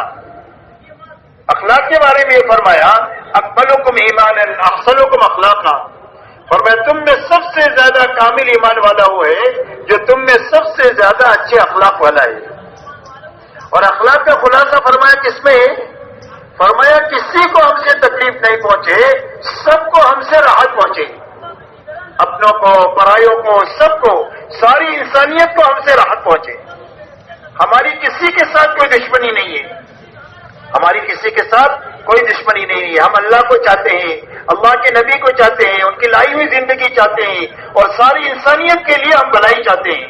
اخلاق کے بارے میں یہ فرمایا اکملکم ایمانا احسنکم اخلاقا، اور میں تم میں سب سے زیادہ کامل ایمان والا وہ ہے جو تم میں سب سے زیادہ اچھے اخلاق والا ہے. اور اخلاق کا خلاصہ فرمایا کس میں؟ فرمایا کسی کو ہم سے تکلیف نہیں پہنچے، سب کو ہم سے راحت پہنچے. اپنوں کو، پرایوں کو، سب کو، ساری انسانیت کو ہم سے راحت پہنچے. ہماری کسی کے ساتھ کوئی دشمنی نہیں ہے، ہماری کسی کے ساتھ کوئی دشمنی نہیں ہے. ہم اللہ کو چاہتے ہیں، اللہ کے نبی کو چاہتے ہیں، ان کی لائی ہوئی زندگی چاہتے ہیں، اور ساری انسانیت کے لیے ہم بھلائی چاہتے ہیں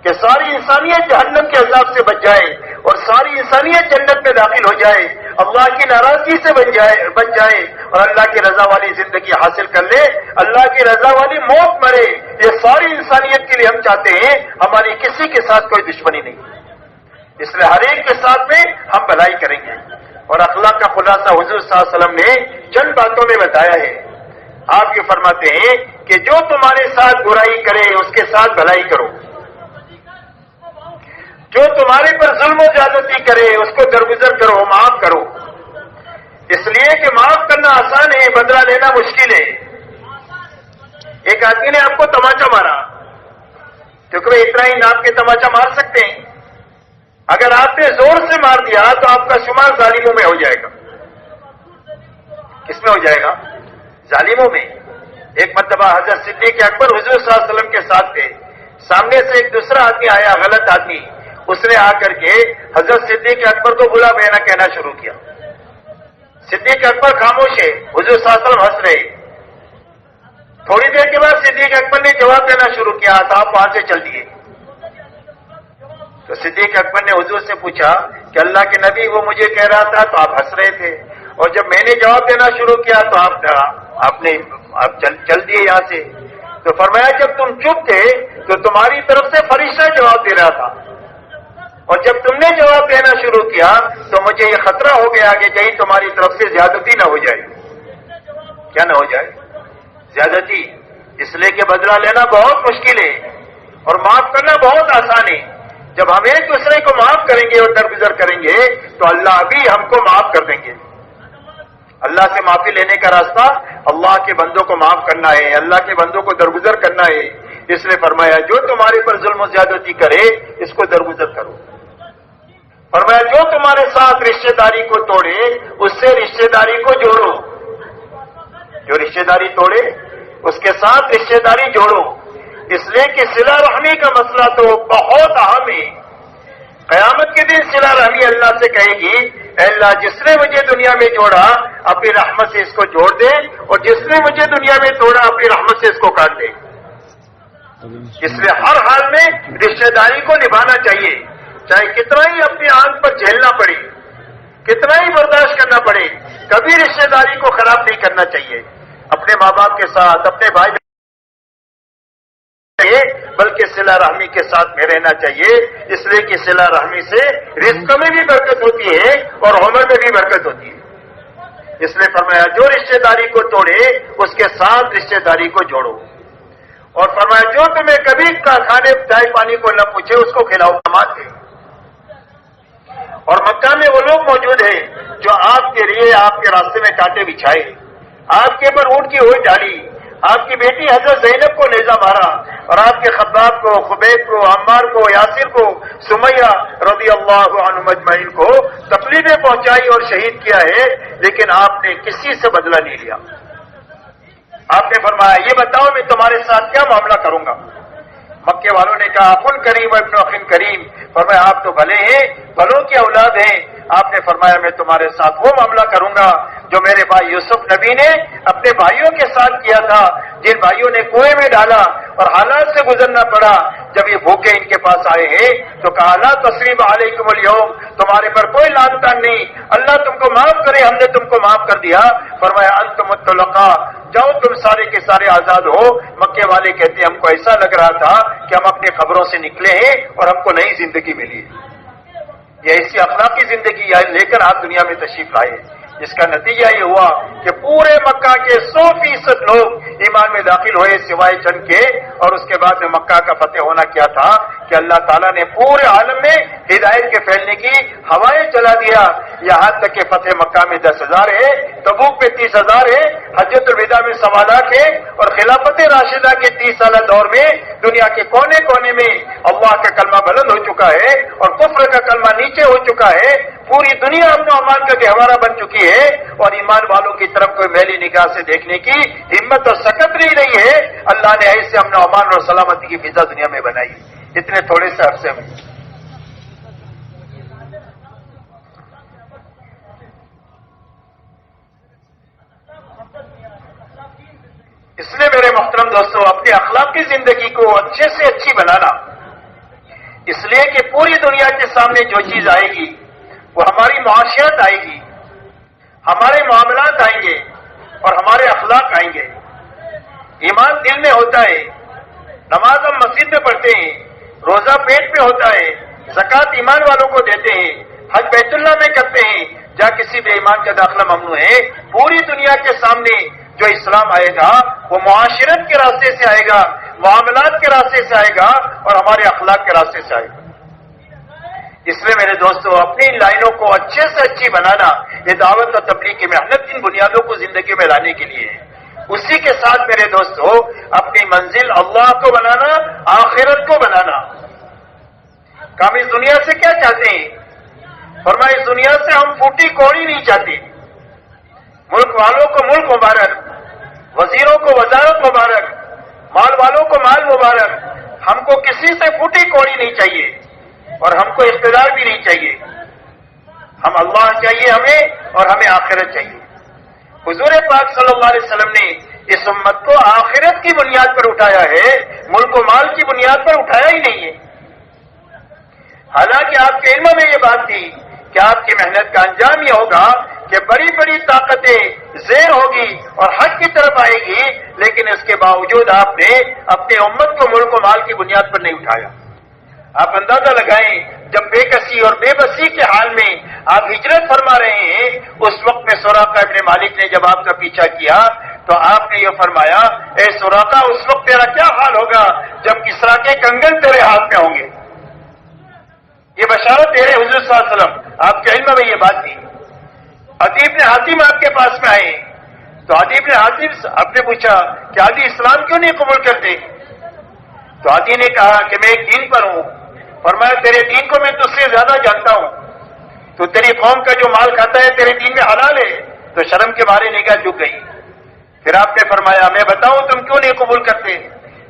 کہ ساری انسانیت جہنم کے عذاب سے بچ جائے، اور ساری انسانیت جنت میں داخل ہو جائے، اللہ کی ناراضگی سے بچ جائے، اور اللہ کی رضا والی زندگی حاصل کر لے، اللہ کی رضا والی موت مرے. یہ ساری انسانیت کے لیے ہم چاہتے ہیں، ہماری کسی کے ساتھ کوئی دشمنی نہیں. اس لیے ہر ایک کے ساتھ میں ہم بھلائی کریں گے. اور اخلاق کا خلاصہ حضور صلی اللہ علیہ وسلم نے چند باتوں میں بتایا ہے. آپ یہ فرماتے ہیں کہ جو تمہارے ساتھ برائی کرے اس کے ساتھ بھلائی کرو، جو تمہارے پر ظلم و زیادتی کرے اس کو درگزر کرو، معاف کرو. اس لیے کہ معاف کرنا آسان ہے، بدلہ لینا مشکل ہے. ایک آدمی نے آپ کو تماچا مارا، کیونکہ وہ اتنا ہی ناپ کے تماچا مار سکتے ہیں. اگر آپ نے زور سے مار دیا تو آپ کا شمار ظالموں میں ہو جائے گا. کس میں ہو جائے گا؟ ظالموں میں. ایک مرتبہ حضرت صدیق اکبر حضور صلی اللہ علیہ وسلم کے ساتھ تھے. سامنے سے ایک دوسرا آدمی آیا، غلط آدمی. اس نے آ کر کے حضرت صدیق اکبر کو بلا بینا کہنا شروع کیا. صدیق اکبر خاموش ہے، حضور صلی اللہ علیہ وسلم ہنس رہے. تھوڑی دیر کے بعد صدیق اکبر نے جواب دینا شروع کیا، صاحب وہاں سے چل دیے. تو صدیق اکبر نے حضور سے پوچھا کہ اللہ کے نبی وہ مجھے کہہ رہا تھا تو آپ ہنس رہے تھے، اور جب میں نے جواب دینا شروع کیا تو آپ چل دیے یہاں سے. تو فرمایا جب تم چپ تھے تو تمہاری طرف سے فرشتہ جواب دے رہا تھا، اور جب تم نے جواب دینا شروع کیا تو مجھے یہ خطرہ ہو گیا کہ کہیں تمہاری طرف سے زیادتی نہ ہو جائے. کیا نہ ہو جائے؟ زیادتی. اس لیے کہ بدلہ لینا بہت مشکل ہے اور معاف کرنا بہت آسان ہے. جب ہم ایک دوسرے کو معاف کریں گے اور درگزر کریں گے تو اللہ بھی ہم کو معاف کر دیں گے. اللہ سے معافی لینے کا راستہ اللہ کے بندوں کو معاف کرنا ہے، اللہ کے بندوں کو درگزر کرنا ہے. اس نے فرمایا جو تمہارے پر ظلم و زیادتی کرے اس کو درگزر کرو. فرمایا جو تمہارے ساتھ رشتہ داری کو توڑے اس سے رشتہ داری کو جوڑو. جو رشتہ داری توڑے اس کے ساتھ رشتہ داری جوڑو. اس لیے کہ صلہ رحمی کا مسئلہ تو بہت اہم ہے. قیامت کے دن صلہ رحمی اللہ سے کہے گی اے اللہ جس نے مجھے دنیا میں جوڑا اپنی رحمت سے اس کو جوڑ دے، اور جس نے مجھے دنیا میں توڑا اپنی رحمت سے اس کو کاٹ دے. اس لیے ہر حال میں رشتہ داری کو نبھانا چاہیے، چاہے کتنا ہی اپنی آنکھ پر جھیلنا پڑے، کتنا ہی برداشت کرنا پڑے، کبھی رشتہ داری کو خراب نہیں کرنا چاہیے. اپنے ماں باپ کے ساتھ، اپنے بھائی بلکہ صلہ رحمی کے ساتھ میں رہنا چاہیے. اس لیے کہ صلہ رحمی سے رزق میں بھی برکت ہوتی ہے اور عمر میں بھی برکت ہوتی ہے. اس لیے فرمایا جو رشتہ داری کو توڑے اس کے ساتھ رشتہ داری کو جوڑو. اور فرمایا جو تمہیں کبھی کھانے چائے پانی کو نہ پوچھے اس کو کھلاؤ. نماز دے. اور مکہ میں وہ لوگ موجود ہیں جو آپ کے لیے آپ کے راستے میں کانٹے بچھائے، آپ کے اوپر اونٹ کی ہوئی ڈالی، آپ کی بیٹی حضرت زینب کو نیزہ مارا، اور آپ کے خباب کو، خبیب کو، عمار کو، یاسر کو، سمیہ رضی اللہ عنہم اجمعین کو تکلیفیں پہنچائی اور شہید کیا ہے، لیکن آپ نے کسی سے بدلہ نہیں لیا. آپ نے فرمایا یہ بتاؤ میں تمہارے ساتھ کیا معاملہ کروں گا. مکے والوں نے کہا اخن کریم ابن اخن کریم. فرمایا آپ تو بھلے ہیں، بھلوں کی اولاد ہیں. آپ نے فرمایا میں تمہارے ساتھ وہ معاملہ کروں گا جو میرے بھائی یوسف نبی نے اپنے بھائیوں کے ساتھ کیا تھا، جن بھائیوں نے کنویں میں ڈالا اور حالات سے گزرنا پڑا. جب یہ بھوکے ان کے پاس آئے ہیں تو کہا لا تثریب علیکم اليوم، تمہارے پر کوئی لان تان نہیں، اللہ تم کو معاف کرے، ہم نے تم کو معاف کر دیا. فرمایا انتم مطلقا، جاؤ تم سارے کے سارے آزاد ہو. مکے والے کہتے ہیں ہم کو ایسا لگ رہا تھا کہ ہم اپنے قبروں سے نکلے ہیں اور ہم کو نئی زندگی ملی. یہ ایسی اخلاقی زندگی لے کر آپ دنیا میں تشریف لائے. جس کا نتیجہ یہ ہوا کہ پورے مکہ کے 100% لوگ ایمان میں داخل ہوئے سوائے چند کے. اور اس کے بعد میں مکہ کا فتح ہونا کیا تھا کہ اللہ تعالیٰ نے پورے عالم میں ہدایت کے پھیلنے کی ہوائیں چلا دیا. یہاں تک کہ فتح مکہ میں 10,000 ہے، تبوک میں 30,000 ہے، حجۃ الوداع میں 1.25 لاکھ ہے، اور خلافت راشدہ کے 30 سالہ دور میں دنیا کے کونے کونے میں اللہ کا کلمہ بلند ہو چکا ہے اور کفر کا کلمہ نیچے ہو چکا ہے. پوری دنیا امن و امان کا گہوارہ بن چکی ہے اور ایمان والوں کی طرف کوئی میلی نگاہ سے دیکھنے کی ہمت اور سکت نہیں رہی ہے. اللہ نے ایسے امن و امان اور سلامتی کی فضا دنیا میں بنائی اتنے تھوڑے سے عرصے میں. اس لیے میرے محترم دوستوں اپنے اخلاقی زندگی کو اچھے سے اچھی بنانا، اس لیے کہ پوری دنیا کے سامنے جو چیز آئے گی وہ ہماری معاشیات آئے گی، ہمارے معاملات آئیں گے اور ہمارے اخلاق آئیں گے. ایمان دل میں ہوتا ہے، نماز ہم مسجد میں پڑھتے ہیں، روزہ پیٹ پہ ہوتا ہے، زکوٰۃ ایمان والوں کو دیتے ہیں، حج بیت اللہ میں کرتے ہیں جہاں کسی بے ایمان کا داخلہ ممنوع ہے. پوری دنیا کے سامنے جو اسلام آئے گا وہ معاشرت کے راستے سے آئے گا، معاملات کے راستے سے آئے گا اور ہمارے اخلاق کے راستے سے آئے گا. اس لیے میرے دوستوں اپنی ان لائنوں کو اچھے سے اچھی بنانا یہ دعوت اور تبلیغ کی محنت ان بنیادوں کو زندگی میں لانے کے لیے ہے. اسی کے ساتھ میرے دوستوں اپنی منزل اللہ کو بنانا، آخرت کو بنانا. ہم اس دنیا سے کیا چاہتے ہیں؟ فرمایا اس دنیا سے ہم پھوٹی کوڑی نہیں چاہتے. ملک والوں کو ملک مبارک، وزیروں کو وزارت مبارک، مال والوں کو مال مبارک. ہم کو کسی سے پھوٹی کوڑی نہیں چاہیے. اور ہم کو اقتدار بھی نہیں چاہیے. ہم اللہ چاہیے ہمیں اور ہمیں آخرت چاہیے. حضور پاک صلی اللہ علیہ وسلم نے اس امت کو آخرت کی بنیاد پر اٹھایا ہے، ملک و مال کی بنیاد پر اٹھایا ہی نہیں ہے. حالانکہ آپ کے علم میں یہ بات تھی کہ آپ کی محنت کا انجام یہ ہوگا کہ بڑی بڑی طاقتیں زیر ہوگی اور حق کی طرف آئے گی، لیکن اس کے باوجود آپ نے اپنے امت کو ملک و مال کی بنیاد پر نہیں اٹھایا. آپ اندازہ لگائیں جب بے کسی اور بے بسی کے حال میں آپ ہجرت فرما رہے ہیں، اس وقت میں سراقہ ابن مالک نے جب آپ کا پیچھا کیا تو آپ نے یہ فرمایا، اے سراقہ اس وقت تیرا کیا حال ہوگا جب کسریٰ کے کنگن تیرے ہاتھ میں ہوں گے. یہ بشارت دے رہے حضور صلی اللہ علیہ وسلم، آپ کے علم میں یہ بات تھی. عدی بن حاتم آپ کے پاس میں آئے تو عدی بن حاتم آپ نے پوچھا کہ عدی اسلام کیوں نہیں قبول کرتے؟ تو عدی نے کہا کہ میں ایک دین پر ہوں. فرمایا تیرے دین کو میں تجھ سے زیادہ جانتا ہوں، تو تیری قوم کا جو مال کھاتا ہے تیرے دین میں حلال ہے. تو شرم کے مارے نگاہ جھک گئی. پھر آپ نے فرمایا میں بتاؤں تم کیوں نہیں قبول کرتے؟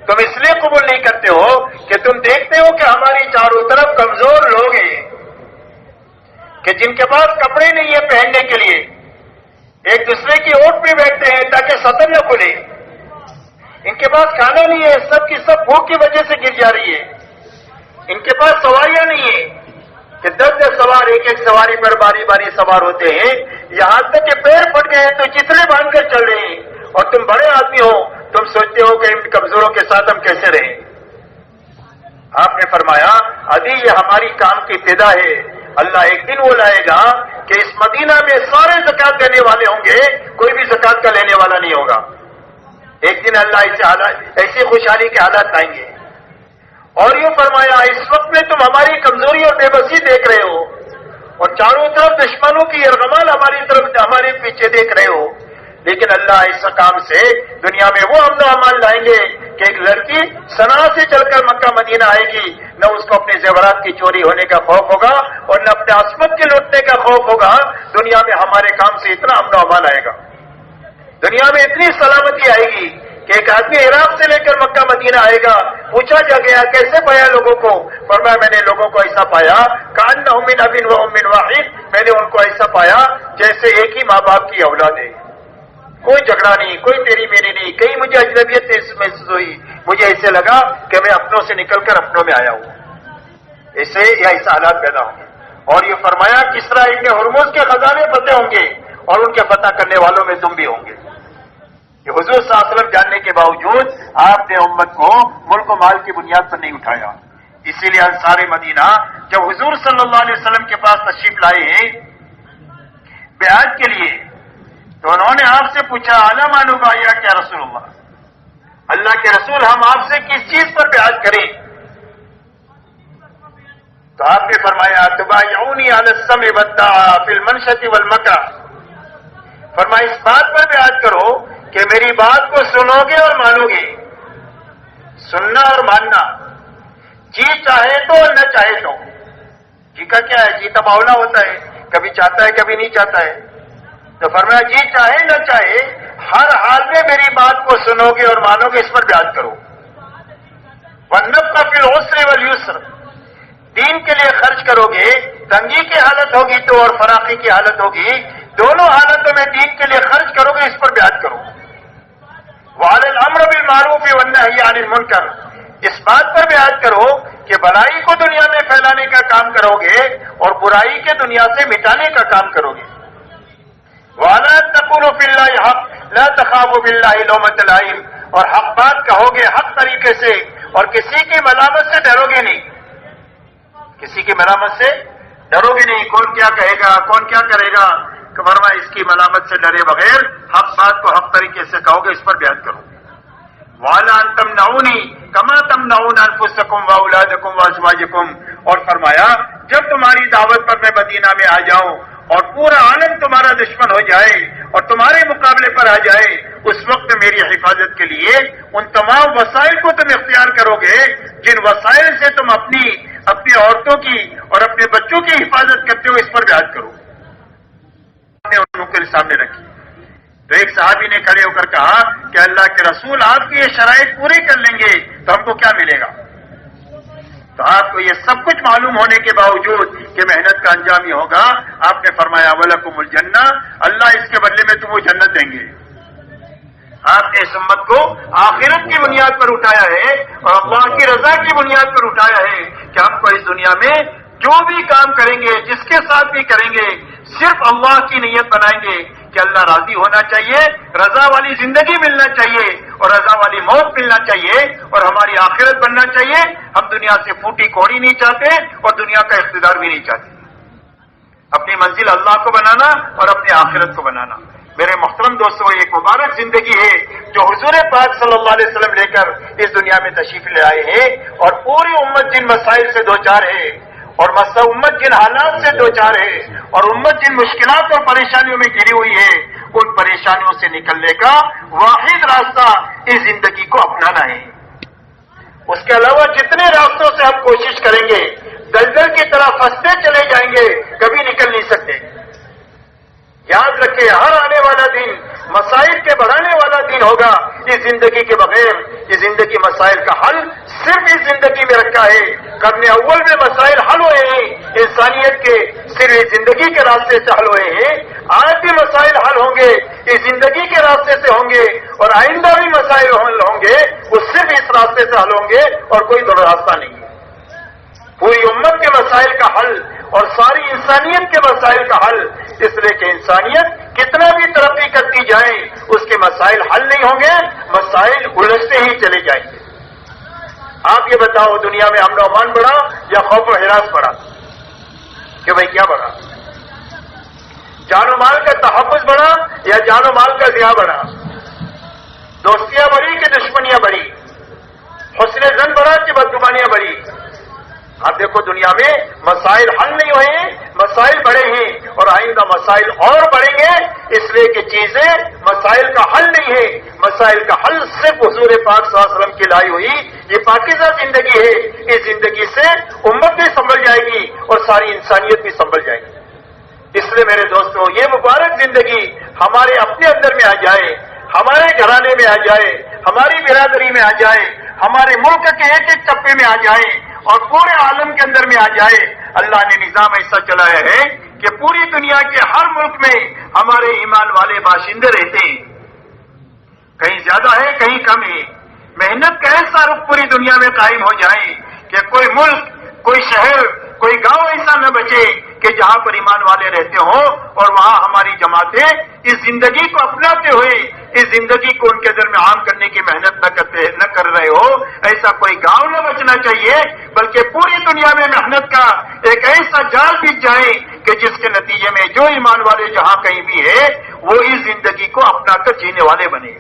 تم اس لیے قبول نہیں کرتے ہو کہ تم دیکھتے ہو کہ ہماری چاروں طرف کمزور لوگ ہیں کہ جن کے پاس کپڑے نہیں ہیں پہننے کے لیے، ایک دوسرے کی اوٹ پہ بیٹھتے ہیں تاکہ سطر نہ کھلے. ان کے پاس کھانا نہیں ہے، سب کی سب بھوک کی وجہ سے گر جا رہی ہے. ان کے پاس سواریاں نہیں ہیں کہ 10 سوار ایک ایک سواری پر باری باری سوار ہوتے ہیں، یہاں تک کہ پیر پھٹ گئے تو چترے باندھ کر چل رہے ہیں. اور تم بڑے آدمی ہو، تم سوچتے ہو کہ ان کمزوروں کے ساتھ ہم کیسے رہیں. آپ نے فرمایا عدی یہ ہماری کام کی ابتدا ہے. اللہ ایک دن وہ لائے گا کہ اس مدینہ میں سارے زکات دینے والے ہوں گے، کوئی بھی زکات کا لینے والا نہیں ہوگا. ایک دن اللہ ایسی خوشحالی کے حالات لائیں گے. اور یوں فرمایا اس وقت میں تم ہماری کمزوری اور بے بسی دیکھ رہے ہو اور چاروں طرف دشمنوں کی یرغمال ہماری طرف ہمارے پیچھے دیکھ رہے ہو، لیکن اللہ اس کام سے دنیا میں وہ امن و امان لائیں گے کہ ایک لڑکی صنعا سے چل کر مکہ مدینہ آئے گی، نہ اس کو اپنے زیورات کی چوری ہونے کا خوف ہوگا اور نہ اپنے عصمت کے لوٹنے کا خوف ہوگا. دنیا میں ہمارے کام سے اتنا امن و امان آئے گا، دنیا میں اتنی سلامتی آئے گی کہ ایک آدمی عراق سے لے کر مکہ مدینہ آئے گا. پوچھا جا گیا کیسے پایا لوگوں کو؟ فرمایا میں نے لوگوں کو ایسا پایا کأنہم من اب و ام واحد، میں نے ان کو ایسا پایا جیسے ایک ہی ماں باپ کی اولاد ہے. کوئی جھگڑا نہیں، کوئی تیری میری نہیں، کہیں مجھے اجنبیت محسوس ہوئی، مجھے ایسے لگا کہ میں اپنوں سے نکل کر اپنوں میں آیا ہوں. ایسے یا ایسا حالات پیدا ہوں گے. اور یہ فرمایا کسریٰ ابن ہرمز کے خزانے فتح ہوں گے اور ان کے فتح کرنے والوں میں تم بھی ہوں گے. کہ حضور صلی اللہ علیہ وسلم جاننے کے باوجود آپ نے امت کو ملک و مال کی بنیاد پر نہیں اٹھایا. اسی لیے انصار مدینہ جب حضور صلی اللہ علیہ وسلم کے پاس تشریف لائے ہیں بیعت کے لیے تو انہوں نے آپ سے پوچھا الا ما نبایع کیا رسول اللہ، اللہ کے رسول ہم آپ سے کس چیز پر بیعت کریں؟ تو آپ نے فرمایا تبایعونی علی السمع والطاعہ فی المنشۃ والمکرہ، فرمایا اس بات پر بیعت کرو کہ میری بات کو سنو گے اور مانو گے. سننا اور ماننا، جی چاہے تو اور نہ چاہے تو. جی کا کیا ہے؟ جی تباؤلہ ہوتا ہے، کبھی چاہتا ہے کبھی نہیں چاہتا ہے. تو فرمایا جی چاہے نہ چاہے ہر حال میں میری بات کو سنو گے اور مانو گے، اس پر بیعت کرو. وَنَبْقَ فِي الْعُسْرِ وَالْيُسْرِ، دین کے لیے خرچ کرو گے، تنگی کی حالت ہوگی تو اور فراخی کی حالت ہوگی، دونوں حالتوں میں دین کے لیے خرچ کرو گے، اس پر بیعت کرو. وَعَلَى الْأَمْرِ بِالْمَعْرُوفِ وَالنَّهْيِ عَنِ الْمُنكَرِ، اس بات پر بیعت کرو کہ بھلائی کو دنیا میں پھیلانے کا کام کرو گے اور برائی کے دنیا سے مٹانے کا کام کرو گے. وَعَلَىٰ أَن تَقُولُوا فِي اللَّهِ حَقٌّ لَا تَخَافُوا بِاللَّهِ لَوْمَةَ لَائِمٍ، اور حق بات کہو گے حق طریقے سے اور کسی کی ملامت سے ڈرو گے نہیں. کسی کی ملامت سے ڈرو گے نہیں، کون کیا کہے گا کون کیا کرے گا، فرمایا اس کی ملامت سے ڈرے بغیر حق بات کو حق طریقے سے کہو گے، اس پر بیعت کرو. وَعَلَىٰ أَن تَمْنَعُونِي كَمَا تَمْنَعُونَ أَنفُسَكُمْ وَأَوْلَادَكُمْ وَأَزْوَاجَكُمْ، اور فرمایا جب تمہاری دعوت پر میں مدینہ میں آ جاؤں اور پورا عالم تمہارا دشمن ہو جائے اور تمہارے مقابلے پر آ جائے، اس وقت میری حفاظت کے لیے ان تمام وسائل کو تم اختیار کرو گے جن وسائل سے تم اپنی عورتوں کی اور اپنے بچوں کی حفاظت کرتے ہو، اس پر بیعت کرو. نے ان کے سامنے رکھی تو ایک صحابی نے کھڑے ہو کر کہا کہ اللہ کے رسول آپ کی یہ شرائط پوری کر لیں گے تو ہم کو کیا ملے گا؟ تو آپ کو یہ سب کچھ معلوم ہونے کے باوجود کہ محنت کا انجام یہ ہوگا، آپ نے فرمایا وَلَكُمُ الْجَنَّةُ، اللہ اس کے بدلے میں تم کو جنت دیں گے۔ آپ نے اس امت کو آخرت کی بنیاد پر اٹھایا ہے اور اللہ کی رضا کی بنیاد پر اٹھایا ہے کہ ہم کو اس دنیا میں جو بھی کام کریں گے، جس کے ساتھ بھی کریں گے، صرف اللہ کی نیت بنائیں گے کہ اللہ راضی ہونا چاہیے، رضا والی زندگی ملنا چاہیے اور رضا والی موت ملنا چاہیے اور ہماری آخرت بننا چاہیے۔ ہم دنیا سے پھوٹی کوڑی نہیں چاہتے اور دنیا کا اقتدار بھی نہیں چاہتے، اپنی منزل اللہ کو بنانا اور اپنی آخرت کو بنانا۔ میرے محترم دوستو، ایک مبارک زندگی ہے جو حضور پاک صلی اللہ علیہ وسلم لے کر اس دنیا میں تشریف لے آئے ہیں، اور پوری امت جن مسائل سے دوچار ہے اور امت جن حالات سے دوچار ہے اور امت جن مشکلات اور پریشانیوں میں گھری ہوئی ہے، ان پریشانیوں سے نکلنے کا واحد راستہ اس زندگی کو اپنانا ہے۔ اس کے علاوہ جتنے راستوں سے ہم کوشش کریں گے، دلدل کی طرح پھنستے چلے جائیں گے، کبھی نکل نہیں سکتے۔ یاد رکھیں، ہر آنے والا دن مسائل کے بڑھانے والا دن ہوگا۔ اس زندگی کے بغیر یہ زندگی مسائل کا حل صرف اس زندگی میں رکھا ہے۔ قرن اول میں مسائل حل ہوئے ہیں انسانیت کے، صرف اس زندگی کے راستے سے حل ہوئے ہیں۔ آج بھی مسائل حل ہوں گے اس زندگی کے راستے سے ہوں گے، اور آئندہ بھی مسائل حل ہوں گے وہ صرف اس راستے سے حل ہوں گے اور کوئی دوسرا راستہ نہیں ہے۔ پوری امت کے مسائل کا حل اور ساری انسانیت کے مسائل کا حل، اس لیے کہ انسانیت کتنا بھی ترقی کرتی جائے اس کے مسائل حل نہیں ہوں گے، مسائل الجھتے ہی چلے جائیں گے۔ آپ یہ بتاؤ، دنیا میں امن و امان بڑھا یا خوف و ہراس بڑھا؟ کہ بھائی کیا بڑھا؟ جان و مال کا تحفظ بڑھا یا جان و مال کا ضیاع بڑھا؟ دوستیاں بڑھی کہ دشمنیاں بڑھی؟ حسن زن بڑھا کہ بدگمانیاں بڑھی؟ آپ دیکھو، دنیا میں مسائل حل نہیں ہوئے ہیں، مسائل بڑھے ہیں اور آئندہ مسائل اور بڑھیں گے، اس لیے کہ چیزیں مسائل کا حل نہیں ہے۔ مسائل کا حل صرف حضور پاک صلی اللہ علیہ وسلم کی لائی ہوئی یہ پاکیزہ زندگی ہے۔ اس زندگی سے امت بھی سنبھل جائے گی اور ساری انسانیت بھی سنبھل جائے گی۔ اس لیے میرے دوستوں، یہ مبارک زندگی ہمارے اپنے اندر میں آ جائے، ہمارے گھرانے میں آ جائے، ہماری برادری میں آ جائے، ہمارے ملک کے ایک ایک چپے میں آ جائے اور پورے عالم کے اندر میں آ جائے۔ اللہ نے نظام ایسا چلایا ہے کہ پوری دنیا کے ہر ملک میں ہمارے ایمان والے باشندے رہتے ہیں، کہیں زیادہ ہے کہیں کم ہے۔ محنت کا ایسا رخ پوری دنیا میں قائم ہو جائے کہ کوئی ملک، کوئی شہر، کوئی گاؤں ایسا نہ بچے کہ جہاں پر ایمان والے رہتے ہوں اور وہاں ہماری جماعتیں اس زندگی کو اپناتے ہوئے اس زندگی کو ان کے دل میں عام کرنے کی محنت نہ کر رہے ہو، ایسا کوئی گاؤں نہ بچنا چاہیے، بلکہ پوری دنیا میں محنت کا ایک ایسا جال بچ جائے کہ جس کے نتیجے میں جو ایمان والے جہاں کہیں بھی ہے وہ اس زندگی کو اپنا کر جینے والے بنے۔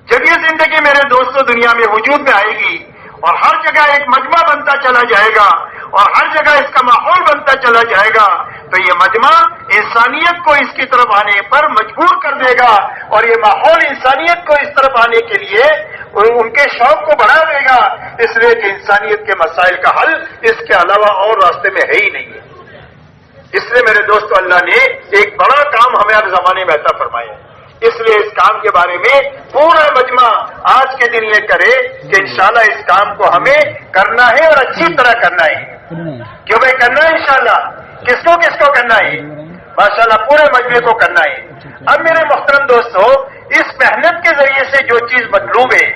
جب یہ زندگی میرے دوستوں دنیا میں وجود میں آئے گی اور ہر جگہ ایک مجمع بنتا چلا جائے گا اور ہر جگہ اس کا ماحول بنتا چلا جائے گا، تو یہ مجمع انسانیت کو اس کی طرف آنے پر مجبور کر دے گا اور یہ ماحول انسانیت کو اس طرف آنے کے لیے ان کے شوق کو بڑھا دے گا، اس لیے کہ انسانیت کے مسائل کا حل اس کے علاوہ اور راستے میں ہے ہی نہیں ہے۔ اس لیے میرے دوستو، اللہ نے ایک بڑا کام ہمیں ہر زمانے میں عطا فرمایا ہے، اس لیے اس کام کے بارے میں پورا مجمع آج کے دن یہ کرے کہ انشاءاللہ اس کام کو ہمیں کرنا ہے اور اچھی طرح کرنا ہے۔ کیوں بھائی کرنا ہے انشاءاللہ؟ کس کو کرنا ہے؟ ماشاءاللہ پورے مجمع کو کرنا ہے۔ اب میرے محترم دوستو، اس محنت کے ذریعے سے جو چیز مطلوب ہے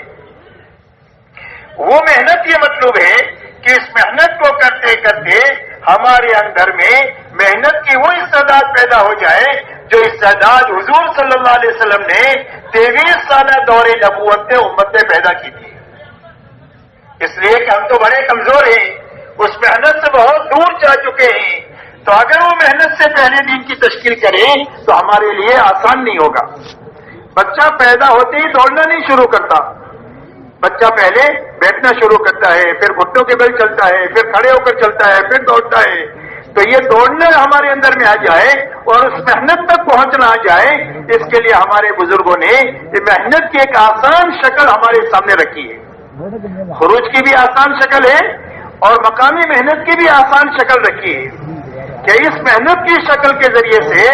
وہ محنت یہ مطلوب ہے کہ اس محنت کو کرتے کرتے ہمارے اندر میں محنت کی وہ استعداد پیدا ہو جائے جو استعداد حضور صلی اللہ علیہ وسلم نے 23 سالہ دور نبوت میں امت میں پیدا کی تھی۔ اس لیے کہ ہم تو بڑے کمزور ہیں، اس محنت سے بہت دور جا چکے ہیں، تو اگر وہ محنت سے پہلے دن کی تشکیل کریں تو ہمارے لیے آسان نہیں ہوگا۔ بچہ پیدا ہوتے ہی دوڑنا نہیں شروع کرتا، بچہ پہلے بیٹھنا شروع کرتا ہے، پھر گھٹنوں کے بل چلتا ہے، پھر کھڑے ہو کر چلتا ہے، پھر دوڑتا ہے۔ تو یہ دوڑنا ہمارے اندر میں آ جائے اور اس محنت تک پہنچنا آ جائے، اس کے لیے ہمارے بزرگوں نے یہ محنت کی ایک آسان شکل ہمارے سامنے رکھی ہے۔ خروج کی بھی آسان شکل ہے اور مقامی محنت کی بھی آسان شکل رکھی ہے کہ اس محنت کی شکل کے ذریعے سے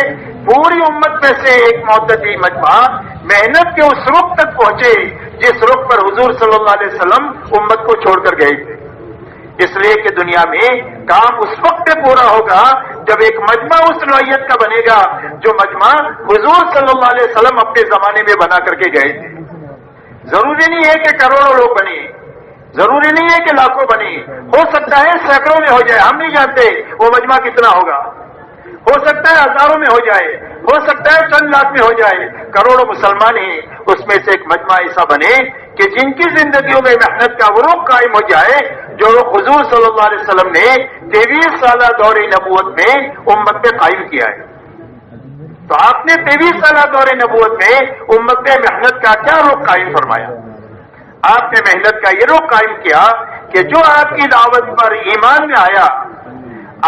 پوری امت میں سے ایک معتدی مجمع محنت کے اس رخ تک پہنچے جس رخ پر حضور صلی اللہ علیہ وسلم امت کو چھوڑ کر گئے تھے۔ اس لیے کہ دنیا میں کام اس وقت پورا ہوگا جب ایک مجمع اس نوعیت کا بنے گا جو مجمع حضور صلی اللہ علیہ وسلم اپنے زمانے میں بنا کر کے گئے تھے. ضروری نہیں ہے کہ کروڑوں لوگ بنے، ضروری نہیں ہے کہ لاکھوں بنے، ہو سکتا ہے سینکڑوں میں ہو جائے، ہم نہیں جانتے وہ مجمع کتنا ہوگا، ہو سکتا ہے ہزاروں میں ہو جائے، ہو سکتا ہے چند لاکھ میں ہو جائے. کروڑوں مسلمان ہیں، اس میں سے ایک مجمع ایسا بنے کہ جن کی زندگیوں میں محنت کا وہ رخ قائم ہو جائے جو حضور صلی اللہ علیہ وسلم نے 23 سالہ دور نبوت میں امت میں قائم کیا ہے. تو آپ نے 23 سالہ دور نبوت میں امت میں محنت کا کیا رخ قائم فرمایا؟ آپ نے محنت کا یہ رخ قائم کیا کہ جو آپ کی دعوت پر ایمان میں آیا،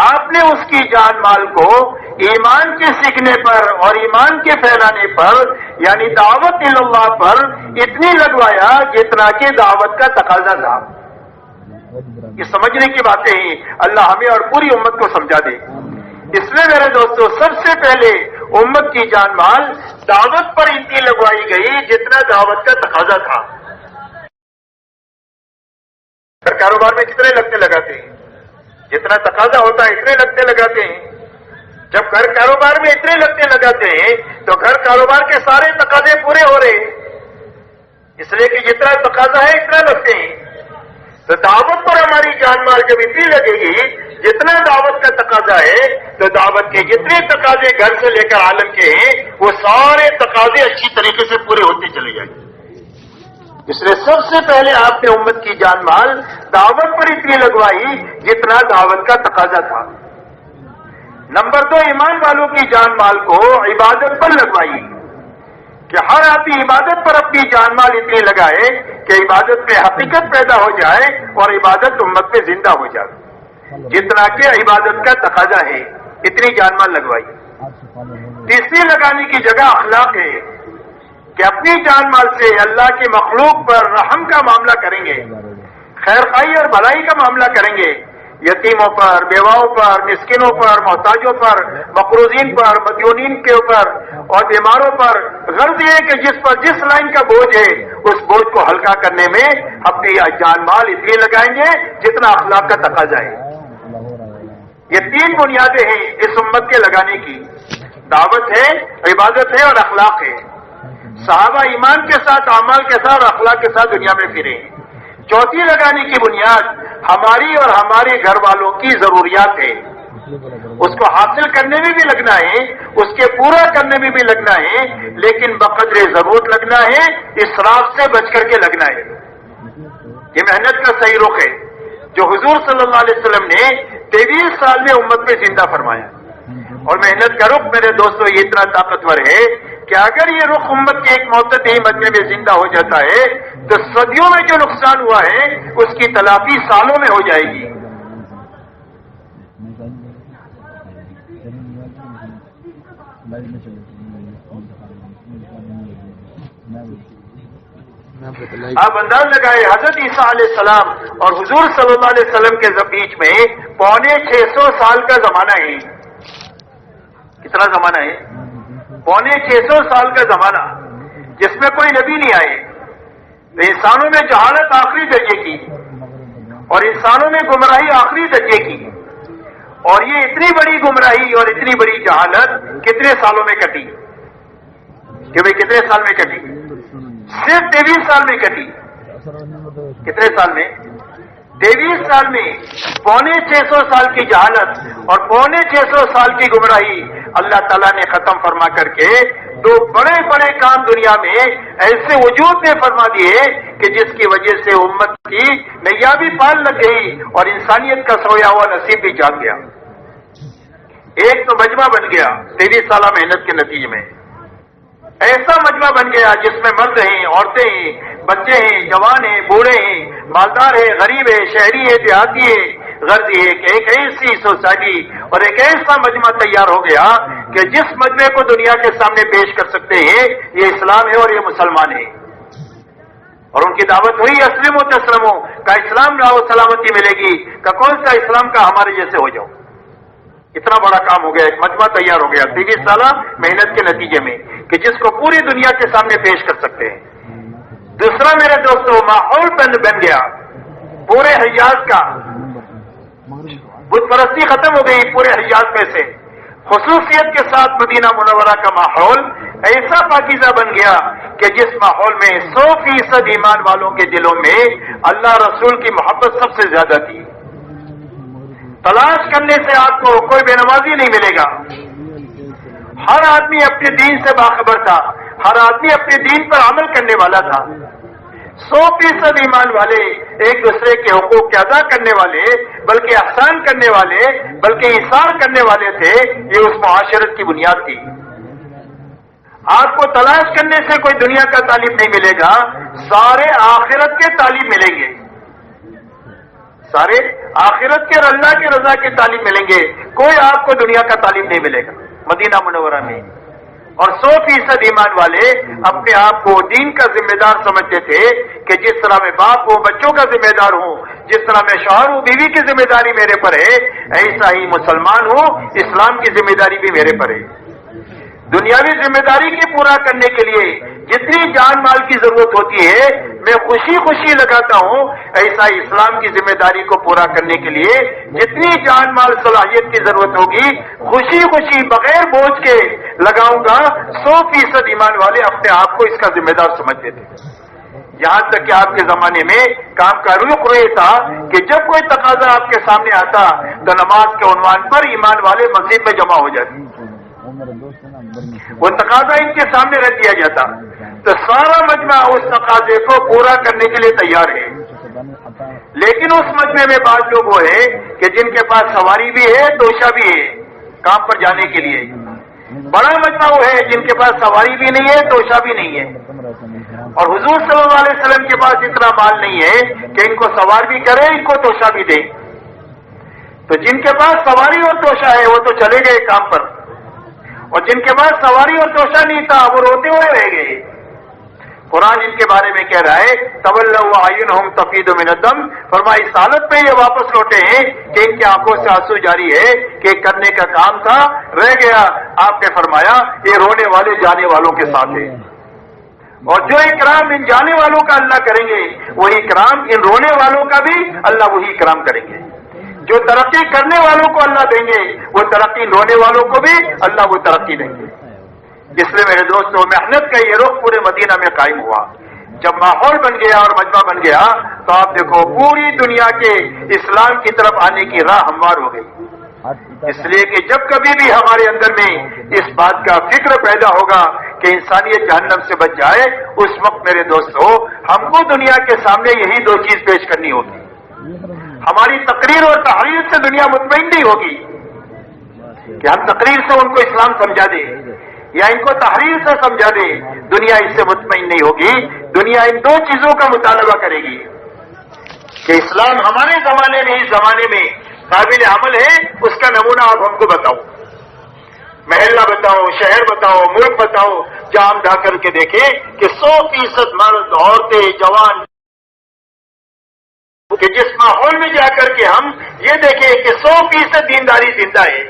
آپ نے اس کی جان مال کو ایمان کے سیکھنے پر اور ایمان کے پھیلانے پر یعنی دعوت اللہ پر اتنی لگوایا جتنا کہ دعوت کا تقاضا تھا. یہ سمجھنے کی باتیں ہیں، اللہ ہمیں اور پوری امت کو سمجھا دے. اس لیے میرے دوستو سب سے پہلے امت کی جان مال دعوت پر اتنی لگوائی گئی جتنا دعوت کا تقاضا تھا. کاروبار میں کتنے لگتے لگاتے ہیں؟ جتنا تقاضا ہوتا ہے اتنے لگتے لگاتے ہیں. جب گھر کاروبار میں اتنے لگتے لگاتے ہیں تو گھر کاروبار کے سارے تقاضے پورے ہو رہے ہیں، اس لیے کہ جتنا تقاضا ہے اتنا لگتے ہیں. تو دعوت پر ہماری جان مال جب اتنی لگے گی جتنا دعوت کا تقاضا ہے تو دعوت کے جتنے تقاضے گھر سے لے کر عالم کے ہیں وہ سارے تقاضے اچھی طریقے سے پورے ہوتے چلے جائیں گے. اس لیے سب سے پہلے آپ نے امت کی جان مال دعوت پر اتنی لگوائی جتنا دعوت کا تقاضا تھا. نمبر 2، ایمان والوں کی جان مال کو عبادت پر لگوائی کہ ہر آدمی عبادت پر اپنی جان مال اتنی لگائے کہ عبادت میں حقیقت پیدا ہو جائے اور عبادت امت میں زندہ ہو جائے. جتنا کہ عبادت کا تقاضا ہے اتنی جان مال لگوائی. تیسری لگانے کی جگہ اخلاق ہے کہ اپنی جان مال سے اللہ کی مخلوق پر رحم کا معاملہ کریں گے، خیر خواہی اور بھلائی کا معاملہ کریں گے، یتیموں پر، بیواؤں پر، مسکینوں پر، محتاجوں پر، مقروضین پر، مدیونین کے اوپر اور بیماروں پر. غرض یہ کہ جس پر جس لائن کا بوجھ ہے اس بوجھ کو ہلکا کرنے میں اپنی جان مال اتنی لگائیں گے جتنا اخلاق کا تقاضا ہے. یہ 3 بنیادیں ہیں اس امت کے لگانے کی، دعوت ہے، عبادت ہے اور اخلاق ہے. صحابہ ایمان کے ساتھ، اعمال کے ساتھ اور اخلاق کے ساتھ دنیا میں پھرے. چوتھی لگانے کی بنیاد ہماری اور ہمارے گھر والوں کی ضروریات ہے. اس کو حاصل کرنے میں بھی لگنا ہے، اس کے پورا کرنے میں بھی لگنا ہے، لیکن بقدر ضرورت لگنا ہے، اسراف سے بچ کر کے لگنا ہے. یہ محنت کا صحیح رخ ہے جو حضور صلی اللہ علیہ وسلم نے 23 سال میں امت میں زندہ فرمایا. اور محنت کا رخ میرے دوستو یہ اتنا طاقتور ہے کہ اگر یہ رخ امت کے ایک معتدی مجمع میں زندہ ہو جاتا ہے تو صدیوں میں جو نقصان ہوا ہے اس کی تلافی سالوں میں ہو جائے گی. آپ انداز لگائے حضرت عیسیٰ علیہ السلام اور حضور صلی اللہ علیہ وسلم کے بیچ میں 650 سال کا زمانہ ہے. کتنا زمانہ ہے؟ 650 سال کا زمانہ جس میں کوئی نبی نہیں آئے. تو انسانوں میں جہالت آخری درجے کی اور انسانوں میں گمراہی آخری درجے کی. اور یہ اتنی بڑی گمراہی اور اتنی بڑی جہالت کتنے سالوں میں کٹی؟ کہ بھئی کتنے سال میں کٹی؟ صرف 23 سال میں کٹی. کتنے سال میں؟ 23 سال میں 650 سال کی جہالت اور 650 سال کی گمراہی اللہ تعالیٰ نے ختم فرما کر کے 2 بڑے بڑے کام دنیا میں ایسے وجود میں فرما دیے کہ جس کی وجہ سے امت کی نیا بھی پال لگ گئی اور انسانیت کا سویا ہوا نصیب بھی جاگ گیا. ایک تو مجمع بن گیا 23 سالہ محنت کے نتیجے میں، ایسا مجمع بن گیا جس میں مرد ہیں، عورتیں ہیں، بچے ہیں، جوان ہیں، بوڑھے ہیں، مالدار ہے، غریب ہے، شہری ہے، دیہاتی ہے. غرض یہ کہ ایک ایسی سوسائٹی اور ایک ایسا مجمع تیار ہو گیا کہ جس مجمع کو دنیا کے سامنے پیش کر سکتے ہیں یہ اسلام ہے اور یہ مسلمان ہے. اور ان کی دعوت ہوئی اسلم و تسلمو کا اسلام لاؤ سلامتی ملے گی، کا کون سا اسلام کا ہمارے جیسے ہو جاؤ. اتنا بڑا کام ہو گیا، ایک مجمع تیار ہو گیا 23 سالہ محنت کے نتیجے میں کہ جس کو پوری دنیا کے سامنے پیش کر سکتے ہیں. دوسرا میرے دوستو ماحول بن گیا پورے حجاز کا بت پرستی ختم ہو گئی پورے حجاز میں سے. خصوصیت کے ساتھ مدینہ منورہ کا ماحول ایسا پاکیزہ بن گیا کہ جس ماحول میں 100% ایمان والوں کے دلوں میں اللہ رسول کی محبت سب سے زیادہ تھی. تلاش کرنے سے آپ کو کوئی بے نمازی نہیں ملے گا. ہر آدمی اپنے دین سے باخبر تھا, ہر آدمی اپنے دین پر عمل کرنے والا تھا. 100% ایمان والے, ایک دوسرے کے حقوق کے ادا کرنے والے, بلکہ احسان کرنے والے, بلکہ ایثار کرنے والے تھے. یہ اس معاشرت کی بنیاد تھی. آپ کو تلاش کرنے سے کوئی دنیا کا تعلیم نہیں ملے گا, سارے آخرت کے تعلیم ملیں گے, سارے آخرت کے اور اللہ کے رضا کے تعلیم ملیں گے. کوئی آپ کو دنیا کا تعلیم نہیں ملے گا مدینہ منورہ میں. اور 100% ایمان والے اپنے آپ کو دین کا ذمہ دار سمجھتے تھے کہ جس طرح میں باپ ہوں بچوں کا ذمہ دار ہوں, جس طرح میں شوہر ہوں بیوی کی ذمہ داری میرے پر ہے, ایسا ہی مسلمان ہوں اسلام کی ذمہ داری بھی میرے پر ہے. دنیاوی ذمہ داری کی پورا کرنے کے لیے جتنی جان مال کی ضرورت ہوتی ہے میں خوشی خوشی لگاتا ہوں, ایسا ہی اسلام کی ذمہ داری کو پورا کرنے کے لیے جتنی جان مال صلاحیت کی ضرورت ہوگی خوشی خوشی بغیر بوجھ کے لگاؤں گا. 100% ایمان والے اپنے آپ کو اس کا ذمہ دار سمجھتے تھے. یہاں تک کہ آپ کے زمانے میں کام کا رخ یہ تھا کہ جب کوئی تقاضا آپ کے سامنے آتا تو نماز کے عنوان پر ایمان والے مسجد میں جمع ہو جاتے. وہ تقاضا ان کے سامنے رکھ دیا جاتا تو سارا مجمع اس تقاضے کو پورا کرنے کے لیے تیار ہے. لیکن اس مجمع میں بعض لوگ وہ ہیں کہ جن کے پاس سواری بھی ہے توشہ بھی ہے کام پر جانے کے لیے. بڑا مجمع وہ ہے جن کے پاس سواری بھی نہیں ہے توشہ بھی نہیں ہے. اور حضور صلی اللہ علیہ وسلم کے پاس اتنا مال نہیں ہے کہ ان کو سوار بھی کرے ان کو توشہ بھی دے. تو جن کے پاس سواری اور توشہ ہے وہ تو چلے گئے کام پر, اور جن کے پاس سواری اور توشہ نہیں تھا وہ روتے ہوئے رہ گئے. قرآن ان کے بارے میں کہہ رہا ہے تولوا اعینہم تفیض من الدم, فرمایا اس حالت میں یہ واپس لوٹے ہیں کہ ان کی آنکھوں سے آنسو جاری ہے کہ کرنے کا کام تھا رہ گیا. آپ نے فرمایا یہ رونے والے جانے والوں کے ساتھ ہے, اور جو اکرام ان جانے والوں کا اللہ کریں گے وہی اکرام ان رونے والوں کا بھی اللہ وہی اکرام کریں گے. جو ترقی کرنے والوں کو اللہ دیں گے وہ ترقی رونے والوں کو بھی اللہ وہ ترقی دیں گے. اس لیے میرے دوستوں محنت کا یہ رخ پورے مدینہ میں قائم ہوا. جب ماحول بن گیا اور مجمع بن گیا تو آپ دیکھو پوری دنیا کے اسلام کی طرف آنے کی راہ ہموار ہو گئی. اس لیے کہ جب کبھی بھی ہمارے اندر میں اس بات کا فکر پیدا ہوگا کہ انسانیت جہنم سے بچ جائے, اس وقت میرے دوستو ہم کو دنیا کے سامنے یہی دو چیز پیش کرنی ہوگی. ہماری تقریر اور تحریر سے دنیا مطمئن نہیں ہوگی کہ ہم تقریر سے ان کو اسلام سمجھا دیں یا ان کو تحریر سے سمجھا دیں. دنیا اس سے مطمئن نہیں ہوگی. دنیا ان دو چیزوں کا مطالبہ کرے گی کہ اسلام ہمارے زمانے میں اس زمانے میں قابل عمل ہے, اس کا نمونہ آپ ہم کو بتاؤ. محلہ بتاؤ, شہر بتاؤ, ملک بتاؤ, جہاں ہم جا کر کے دیکھیں کہ 100% مرد عورتیں جوان کہ جس ماحول میں جا کر کے ہم یہ دیکھیں کہ 100% دینداری زندہ ہے.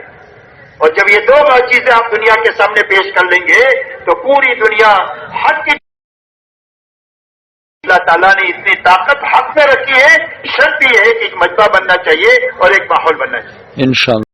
اور جب یہ دو چیزیں آپ دنیا کے سامنے پیش کر لیں گے تو پوری دنیا حق کی اللہ تعالیٰ نے اتنی طاقت حق میں رکھی ہے. شرط یہ ہے کہ ایک مجمع بننا چاہیے اور ایک ماحول بننا چاہیے. انشاءاللہ.